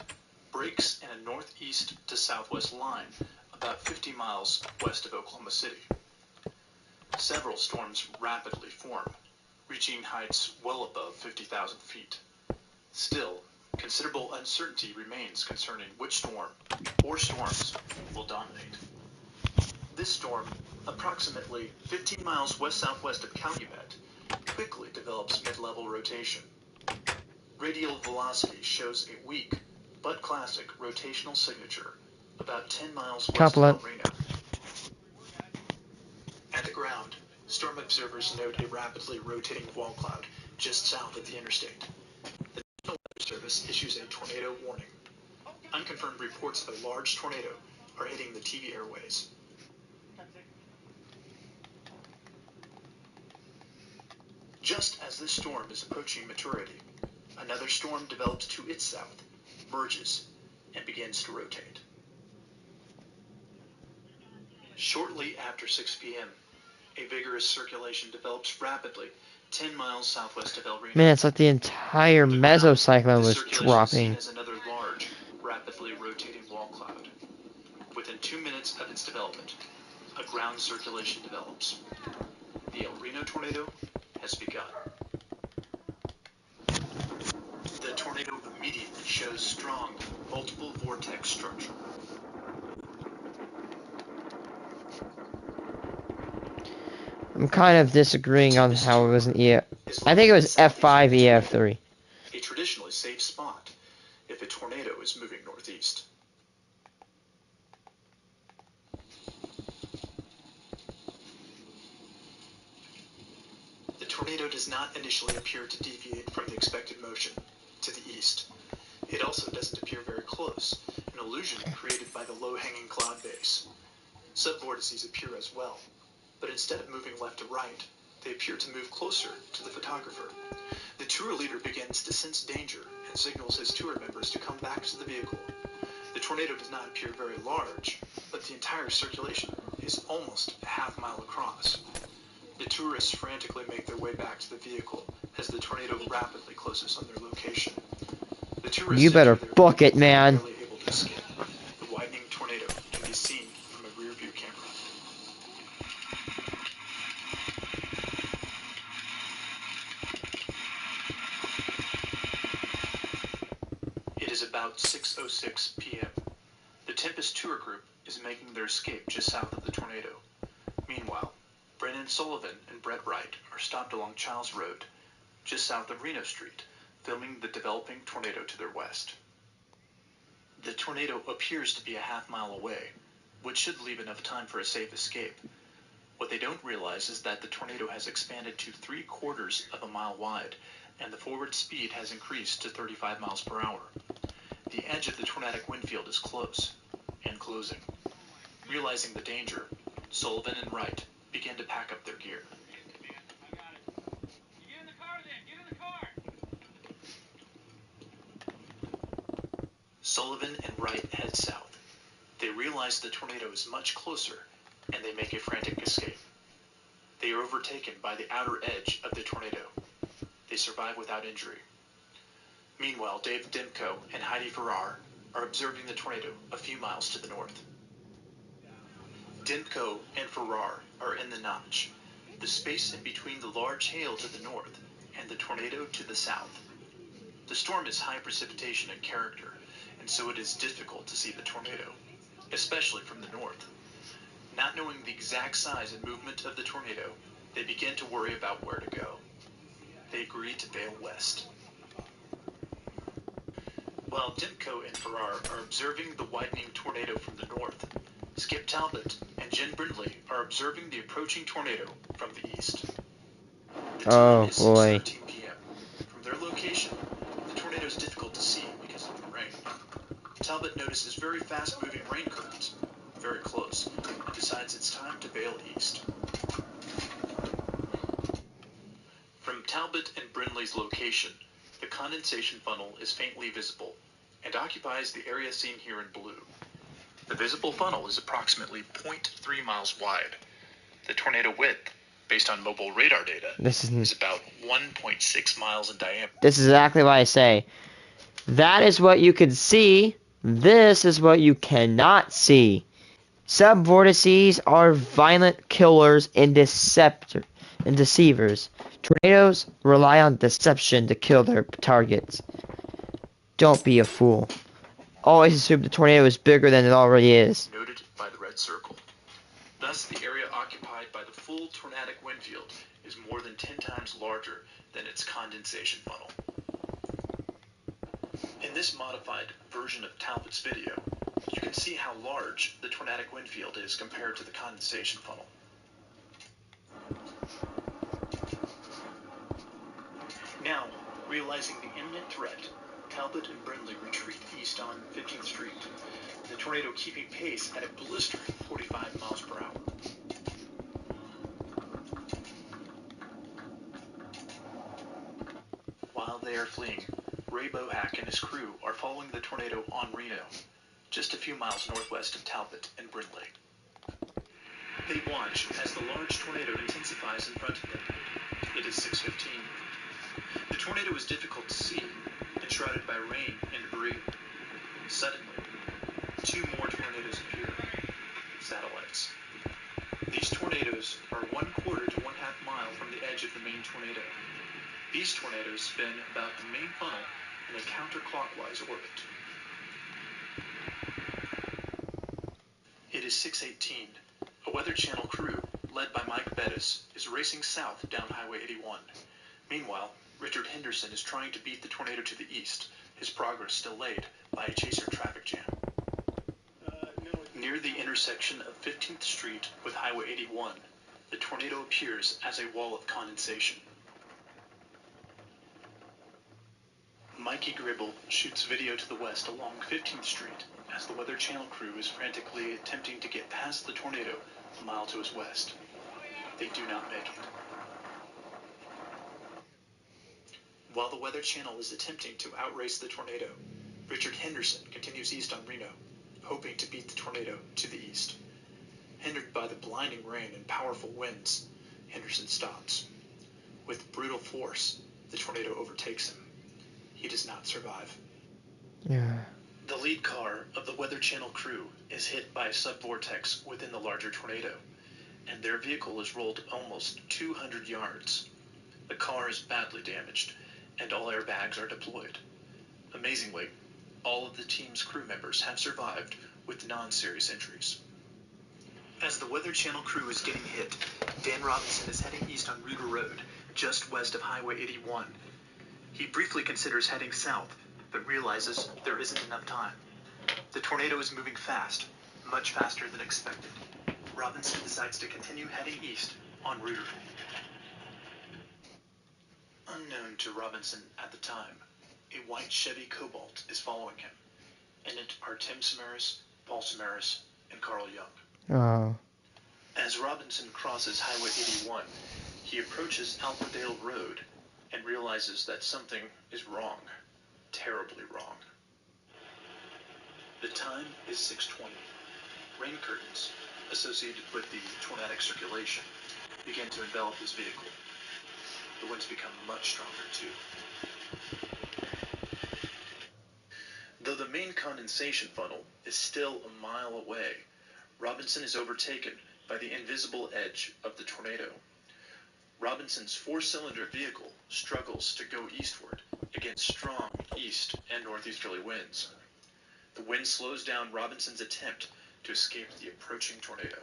breaks in a northeast to southwest line about 50 miles west of Oklahoma City. Several storms rapidly form, reaching heights well above 50,000 feet. Still, considerable uncertainty remains concerning which storm or storms will dominate. This storm, approximately 15 miles west-southwest of Calumet, quickly develops mid-level rotation. Radial velocity shows a weak but classic rotational signature about 10 miles west of El Reno. At the ground, storm observers note a rapidly rotating wall cloud just south of the interstate. The National Weather Service issues a tornado warning. Unconfirmed reports of a large tornado are hitting the TV airways. Just as this storm is approaching maturity, another storm develops to its south, merges, and begins to rotate. Shortly after 6 p.m., a vigorous circulation develops rapidly 10 miles southwest of El Reno. Man, it's like the entire mesocyclone was dropping. As another large, rapidly rotating wall cloud. Within Within 2 minutes of its development, a ground circulation develops. The El Reno tornado has begun. The tornado immediately shows strong multiple vortex structure. I'm kind of disagreeing on how it was an EF. I think it was F5 EF3. A traditionally safe spot if a tornado is moving northeast. The tornado does not initially appear to deviate from the expected motion to the east. It also doesn't appear very close, an illusion created by the low-hanging cloud base. Subvortices appear as well, but instead of moving left to right, they appear to move closer to the photographer. The tour leader begins to sense danger and signals his tour members to come back to the vehicle. The tornado does not appear very large, but the entire circulation is almost a half-mile across. The tourists frantically make their way back to the vehicle as the tornado rapidly closes on their location. The tourists You better enter their book it, vehicle, man. barely able to escape. The widening tornado can be seen from a rear-view camera. It is about 6:06 p.m. The Tempest tour group is making their escape just south of the tornado. Meanwhile, Brennan Sullivan and Brett Wright are stopped along Childs Road, just south of Reno Street, filming the developing tornado to their west. The tornado appears to be a half-mile away, which should leave enough time for a safe escape. What they don't realize is that the tornado has expanded to 3/4 of a mile wide, and the forward speed has increased to 35 miles per hour. The edge of the tornadic wind field is close, and closing. Realizing the danger, Sullivan and Wright begin to pack up their gear. Sullivan and Wright head south. They realize the tornado is much closer, and they make a frantic escape. They are overtaken by the outer edge of the tornado. They survive without injury. Meanwhile, Dave Demko and Heidi Farrar are observing the tornado a few miles to the north. Demko and Farrar are in the notch, the space in between the large hail to the north and the tornado to the south. The storm is high precipitation in character, and so it is difficult to see the tornado, especially from the north. Not knowing the exact size and movement of the tornado, they begin to worry about where to go. They agree to bail west. While Demko and Farrar are observing the widening tornado from the north, Skip Talbot and Jen Brindley are observing the approaching tornado from the east. The time is 6:13 p.m. From their location, the tornado is difficult to see because of the rain. Talbot notices very fast-moving rain currents, very close, and decides it's time to bail east. From Talbot and Brindley's location, the condensation funnel is faintly visible and occupies the area seen here in blue. The visible funnel is approximately 0.3 miles wide. The tornado width, based on mobile radar data, is about 1.6 miles in diameter. This is exactly why I say, that is what you can see, this is what you cannot see. Subvortices are violent killers and deceivers. Tornadoes rely on deception to kill their targets. Don't be a fool. Always assume the tornado is bigger than it already is. Noted by the red circle. Thus, the area occupied by the full tornadic wind field is more than 10 times larger than its condensation funnel. In this modified version of Talbot's video, you can see how large the tornadic wind field is compared to the condensation funnel. Now, realizing the imminent threat, Talbot and Brindley retreat east on 15th Street, the tornado keeping pace at a blistering 45 miles per hour. While they are fleeing, Ray Bohack and his crew are following the tornado on Reno, just a few miles northwest of Talbot and Brindley. They watch as the large tornado intensifies in front of them. It is 6:15. The tornado is difficult to see, enshrouded by rain and debris. Suddenly, two more tornadoes appear. These tornadoes spin about the main funnel in a counterclockwise orbit. It is 6:18. A Weather Channel crew, led by Mike Bettis, is racing south down Highway 81. Meanwhile, Richard Henderson is trying to beat the tornado to the east, his progress delayed by a chaser traffic jam. Near the intersection of 15th Street with Highway 81, the tornado appears as a wall of condensation. Mikey Gribble shoots video to the west along 15th Street as the Weather Channel crew is frantically attempting to get past the tornado a mile to his west. They do not make it. While the Weather Channel is attempting to outrace the tornado, Richard Henderson continues east on Reno, hoping to beat the tornado to the east. Hindered by the blinding rain and powerful winds, Henderson stops. With brutal force, the tornado overtakes him. He does not survive. Yeah. The lead car of the Weather Channel crew is hit by a subvortex within the larger tornado, and their vehicle is rolled almost 200 yards. The car is badly damaged, and all airbags are deployed. Amazingly, all of the team's crew members have survived with non-serious injuries. As the Weather Channel crew is getting hit, Dan Robinson is heading east on Reuter Road, just west of Highway 81. He briefly considers heading south, but realizes there isn't enough time. The tornado is moving fast, much faster than expected. Robinson decides to continue heading east on Reuter. Unknown to Robinson at the time, a white Chevy Cobalt is following him. In it are Tim Samaras, Paul Samaras, and Carl Young. Oh. As Robinson crosses Highway 81, he approaches Alperdale Road and realizes that something is wrong. Terribly wrong. The time is 6:20. Rain curtains, associated with the tornadic circulation, begin to envelop his vehicle. The winds become much stronger too. Though the main condensation funnel is still a mile away, Robinson is overtaken by the invisible edge of the tornado. Robinson's four-cylinder vehicle struggles to go eastward against strong east and northeasterly winds. The wind slows down Robinson's attempt to escape the approaching tornado.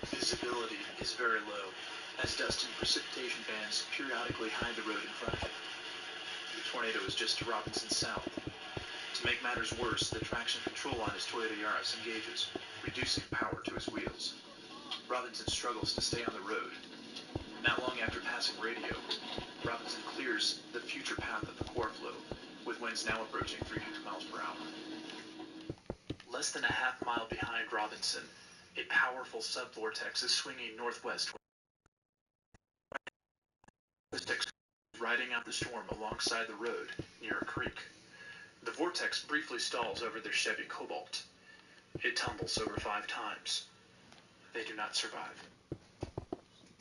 Visibility is very low, as dust and precipitation bands periodically hide the road in front of him. The tornado is just to Robinson's south. To make matters worse, the traction control on his Toyota Yaris engages, reducing power to his wheels. Robinson struggles to stay on the road. Not long after passing radio, Robinson clears the future path of the core flow, with winds now approaching 300 miles per hour. Less than a half mile behind Robinson, a powerful subvortex is swinging northwest. The vortex is riding out the storm alongside the road near a creek. The vortex briefly stalls over their Chevy Cobalt. It tumbles over 5 times. They do not survive.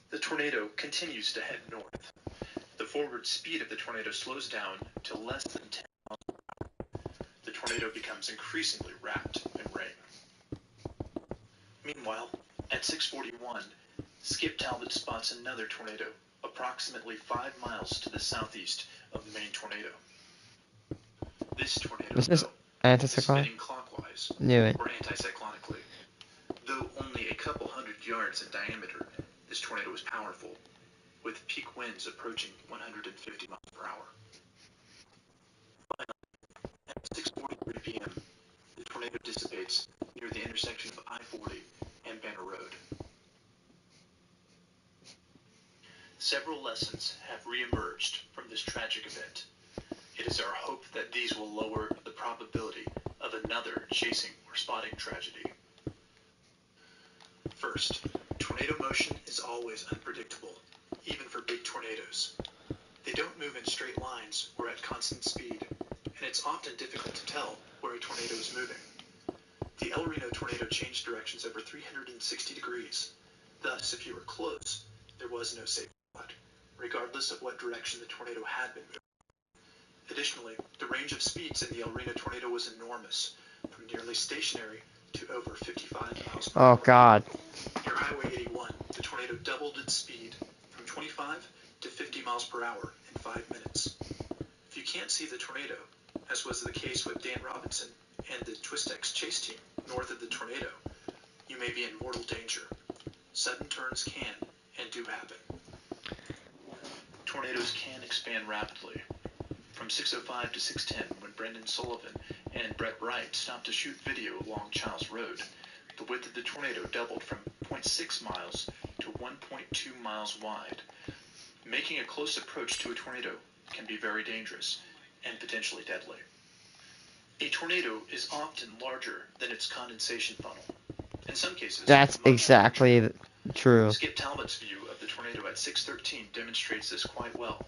The tornado continues to head north. The forward speed of the tornado slows down to less than 10 miles per hour. The tornado becomes increasingly wrapped in rain. Meanwhile, at 6:41, Skip Talbot spots another tornado, approximately 5 miles to the southeast of the main tornado. This tornado, This is though, is anticyclone? spinning clockwise, Knew it. or anticyclonically. Though only a couple hundred yards in diameter, this tornado is powerful, with peak winds approaching 150 miles per hour. Finally, at 6:43 p.m., the tornado dissipates near the intersection of I-40 and Banner Road. Several lessons have re-emerged from this tragic event. It is our hope that these will lower the probability of another chasing or spotting tragedy. First, tornado motion is always unpredictable, even for big tornadoes. They don't move in straight lines or at constant speed, and it's often difficult to tell where a tornado is moving. The El Reno tornado changed directions over 360 degrees. Thus, if you were close, there was no safe spot, regardless of what direction the tornado had been moving. Additionally, the range of speeds in the El Reno tornado was enormous, from nearly stationary to over 55 miles per hour. Oh, God. Near Highway 81, the tornado doubled its speed from 25 to 50 miles per hour in 5 see the tornado, as was the case with Dan Robinson and the Twistex chase team north of the tornado, you may be in mortal danger. Sudden turns can and do happen. Tornadoes can expand rapidly. From 6:05 to 6:10, when Brendan Sullivan and Brett Wright stopped to shoot video along Childs Road, the width of the tornado doubled from 0.6 miles to 1.2 miles wide. Making a close approach to a tornado can be very dangerous and potentially deadly. A tornado is often larger than its condensation funnel. In some cases, That's much exactly larger. true. Skip Talbot's view of the tornado at 6:13 demonstrates this quite well.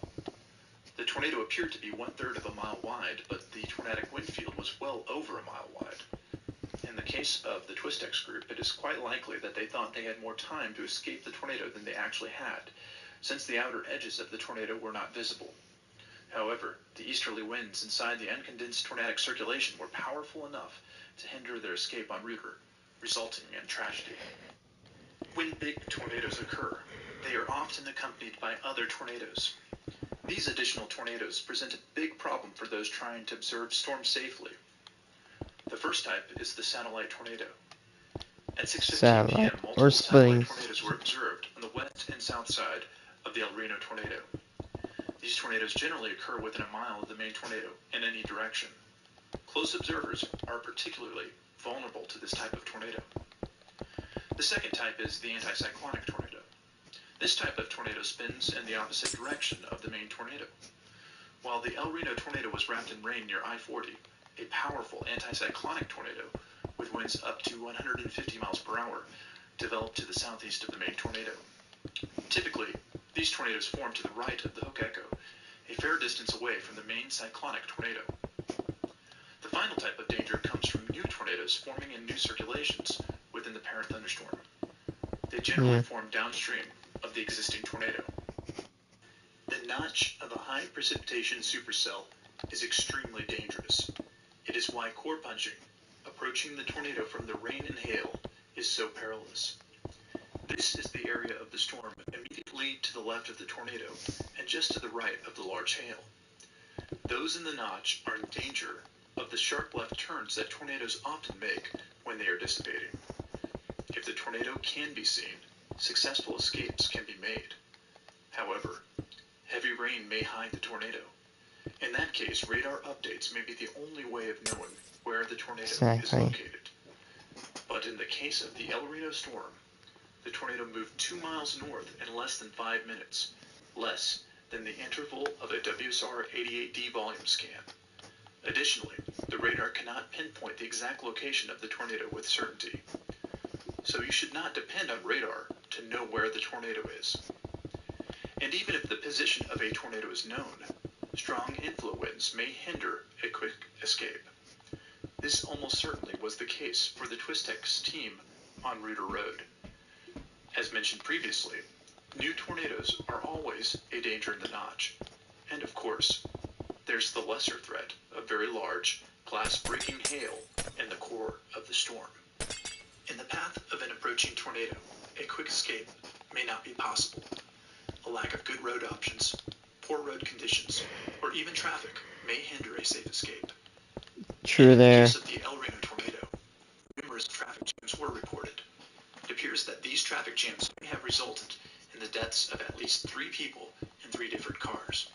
The tornado appeared to be 1/3 of a mile wide, but the tornadic wind field was well over a mile wide. In the case of the Twistex group, it is quite likely that they thought they had more time to escape the tornado than they actually had, since the outer edges of the tornado were not visible. However, the easterly winds inside the uncondensed tornadic circulation were powerful enough to hinder their escape en route, resulting in tragedy. When big tornadoes occur, they are often accompanied by other tornadoes. These additional tornadoes present a big problem for those trying to observe storms safely. The first type is the satellite tornado. At 6:15 p.m., multiple satellite tornadoes were observed on the west and south side of the El Reno tornado. These tornadoes generally occur within a mile of the main tornado in any direction. Close observers are particularly vulnerable to this type of tornado. The second type is the anticyclonic tornado. This type of tornado spins in the opposite direction of the main tornado. While the El Reno tornado was wrapped in rain near I-40, a powerful anticyclonic tornado with winds up to 150 miles per hour developed to the southeast of the main tornado. Typically, these tornadoes form to the right of the hook echo, a fair distance away from the main cyclonic tornado. The final type of danger comes from new tornadoes forming in new circulations within the parent thunderstorm. They generally form downstream of the existing tornado. The notch of a high precipitation supercell is extremely dangerous. It is why core punching, approaching the tornado from the rain and hail, is so perilous. This is the area of the storm immediately to the left of the tornado and just to the right of the large hail. Those in the notch are in danger of the sharp left turns that tornadoes often make when they are dissipating. If the tornado can be seen, successful escapes can be made. However, heavy rain may hide the tornado. In that case, radar updates may be the only way of knowing where the tornado is located. But in the case of the El Reno storm, the tornado moved 2 miles north in less than 5 minutes, less than the interval of a WSR 88D volume scan. Additionally, the radar cannot pinpoint the exact location of the tornado with certainty. So you should not depend on radar to know where the tornado is. And even if the position of a tornado is known, strong inflow winds may hinder a quick escape. This almost certainly was the case for the Twistex team on Reuter Road. As mentioned previously, new tornadoes are always a danger in the notch. And of course, there's the lesser threat of very large, glass-breaking hail in the core of the storm. In the path of an approaching tornado, a quick escape may not be possible. A lack of good road options, poor road conditions, or even traffic may hinder a safe escape. True there. In the case of the El Reno tornado, numerous traffic jams were reported. It appears that these traffic jams may have resulted in the deaths of at least 3 people in 3 different cars.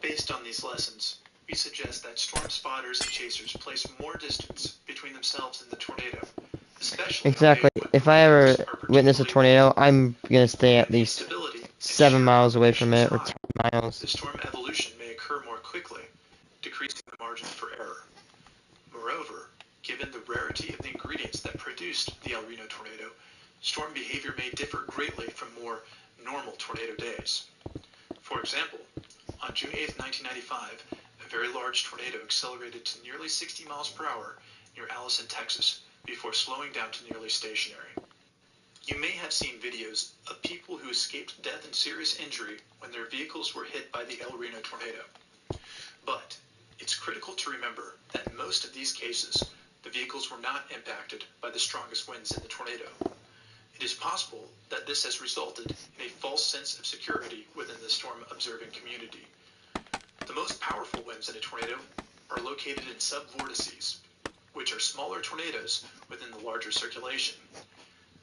Based on these lessons, we suggest that storm spotters and chasers place more distance between themselves and the tornado, especially Exactly. If I ever witness a tornado, I'm gonna stay at least 7 miles away from it, or 10 miles. The storm evolution may occur more quickly, decreasing the margin for error. Moreover, given the rarity of the ingredients that produced the El Reno tornado, storm behavior may differ greatly from more normal tornado days. For example, on June 8, 1995, a very large tornado accelerated to nearly 60 miles per hour near Allison, Texas, before slowing down to nearly stationary. You may have seen videos of people who escaped death and serious injury when their vehicles were hit by the El Reno tornado. But it's critical to remember that in most of these cases, the vehicles were not impacted by the strongest winds in the tornado. It is possible that this has resulted in a false sense of security within the storm observing community. The most powerful winds in a tornado are located in subvortices, which are smaller tornadoes within the larger circulation.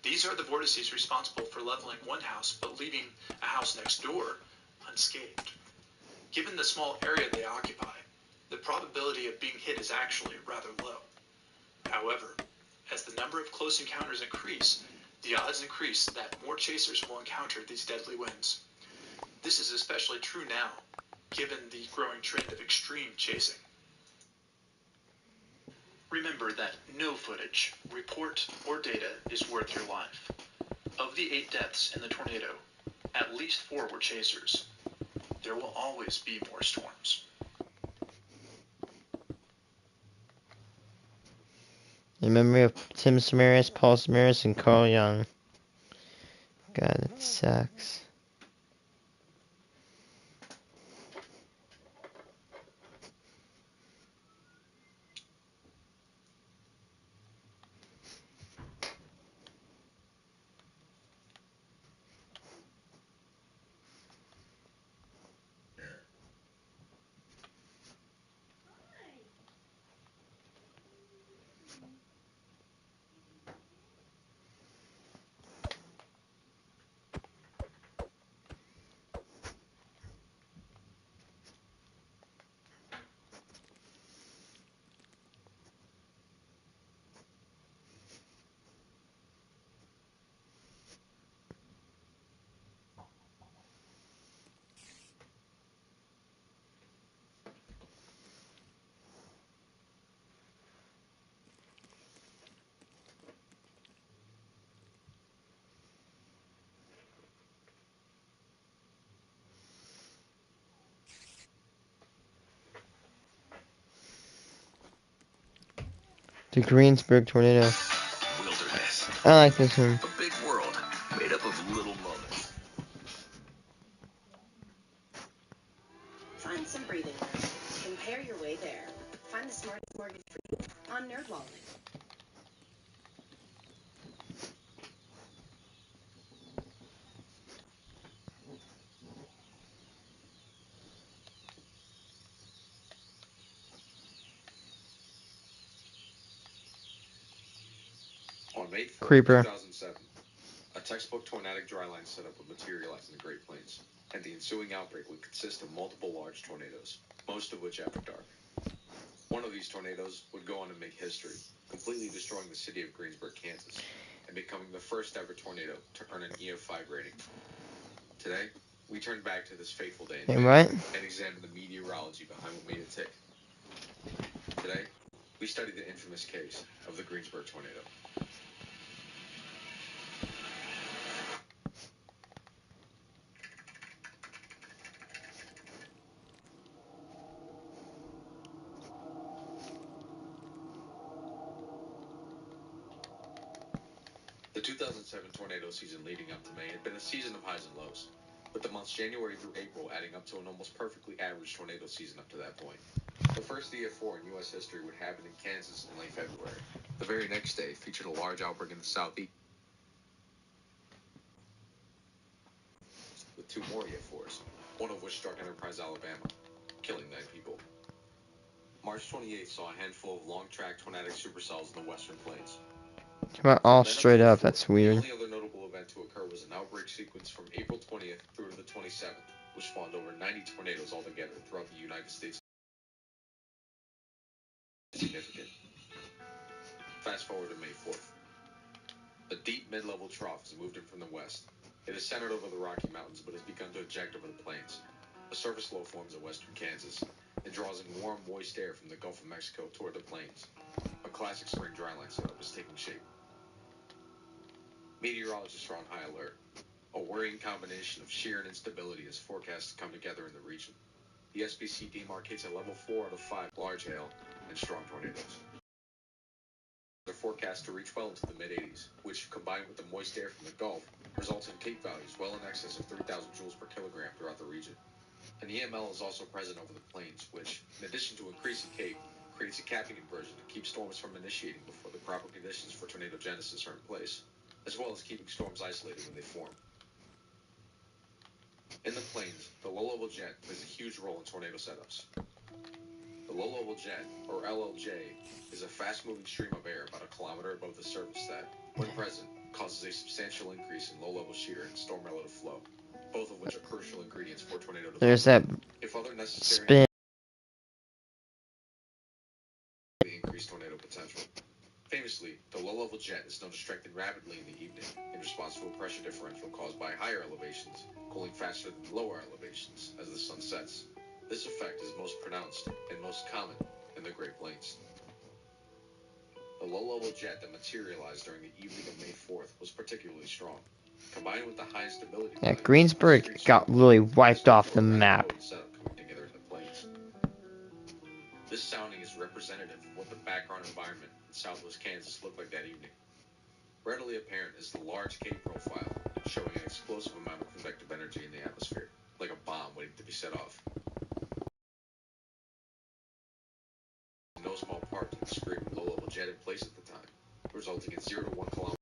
These are the vortices responsible for leveling one house but leaving a house next door unscathed. Given the small area they occupy, the probability of being hit is actually rather low. However, as the number of close encounters increase, the odds increase that more chasers will encounter these deadly winds. This is especially true now, given the growing trend of extreme chasing. Remember that no footage, report, or data is worth your life. Of the 8 deaths in the tornado, at least 4 were chasers. There will always be more storms. In memory of Tim Samaras, Paul Samaras, and Carl Young. God, it sucks. The Greensboro Tornado. Wilderness. I like this one. A big world made up of little moments. Find some breathing room. Compare your way there. Find the smartest mortgage for you on NerdWallet. On May 4th, Creeper. 2007, a textbook tornadic dryline setup would materialize in the Great Plains, and the ensuing outbreak would consist of multiple large tornadoes, most of which after dark. One of these tornadoes would go on to make history, completely destroying the city of Greensboro, Kansas, and becoming the first ever tornado to earn an EF5 rating. Today, we turn back to this fateful day Hey, what? and examine the meteorology behind what made it tick. Today, we study the infamous case of the Greensboro Tornado. The 2007 tornado season leading up to May had been a season of highs and lows, with the months January through April adding up to an almost perfectly average tornado season up to that point. The first EF4 in U.S. history would happen in Kansas in late February. The very next day featured a large outbreak in the southeast, with 2 more EF4s, one of which struck Enterprise, Alabama, killing 9 people. March 28th saw a handful of long-track tornadic supercells in the western plains. Come on, all straight up. That's weird. The only other notable event to occur was an outbreak sequence from April 20th through to the 27th, which spawned over 90 tornadoes altogether throughout the United States. Significant. Fast forward to May 4th. A deep mid-level trough has moved in from the west. It is centered over the Rocky Mountains, but has begun to eject over the plains. A surface low forms in western Kansas and draws in warm, moist air from the Gulf of Mexico toward the plains. A classic spring dryline setup is taking shape. Meteorologists are on high alert. A worrying combination of shear and instability is forecast to come together in the region. The SPC demarcates a level 4 out of 5 large hail and strong tornadoes. They're forecast to reach well into the mid-80s, which, combined with the moist air from the Gulf, results in Cape values well in excess of 3,000 joules per kilogram throughout the region. An EML is also present over the plains, which, in addition to increasing Cape, creates a capping inversion to keep storms from initiating before the proper conditions for tornadogenesis are in place, as well as keeping storms isolated when they form. In the plains, the low-level jet plays a huge role in tornado setups. The low-level jet, or LLJ, is a fast-moving stream of air about a kilometer above the surface that, when present, causes a substantial increase in low-level shear and storm-relative flow, both of which are crucial ingredients for tornado development. There's that If other necessary spin. the increased tornado potential. Famously, the low-level jet is known to strengthen rapidly in the evening in response to a pressure differential caused by higher elevations cooling faster than lower elevations as the sun sets. This effect is most pronounced and most common in the Great Plains. The low-level jet that materialized during the evening of May 4th was particularly strong. Combined with the high instability, Yeah, Greensboro got really wiped off the map. This sounding is representative of what the background environment in southwest Kansas looked like that evening. Readily apparent is the large K profile, showing an explosive amount of convective energy in the atmosphere, like a bomb waiting to be set off. In no small part to the screaming low-level jet in place at the time, resulting in 0 to 1 kilometer.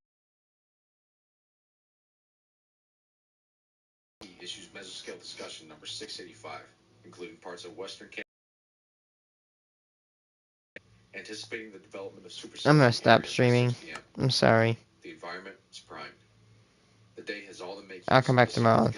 He issues mesoscale discussion number 685, including parts of western Kansas. Anticipating the development of supercells. I'm gonna stop streaming. I'm sorry. The environment is primed. The day has all the makings. I'll come back tomorrow.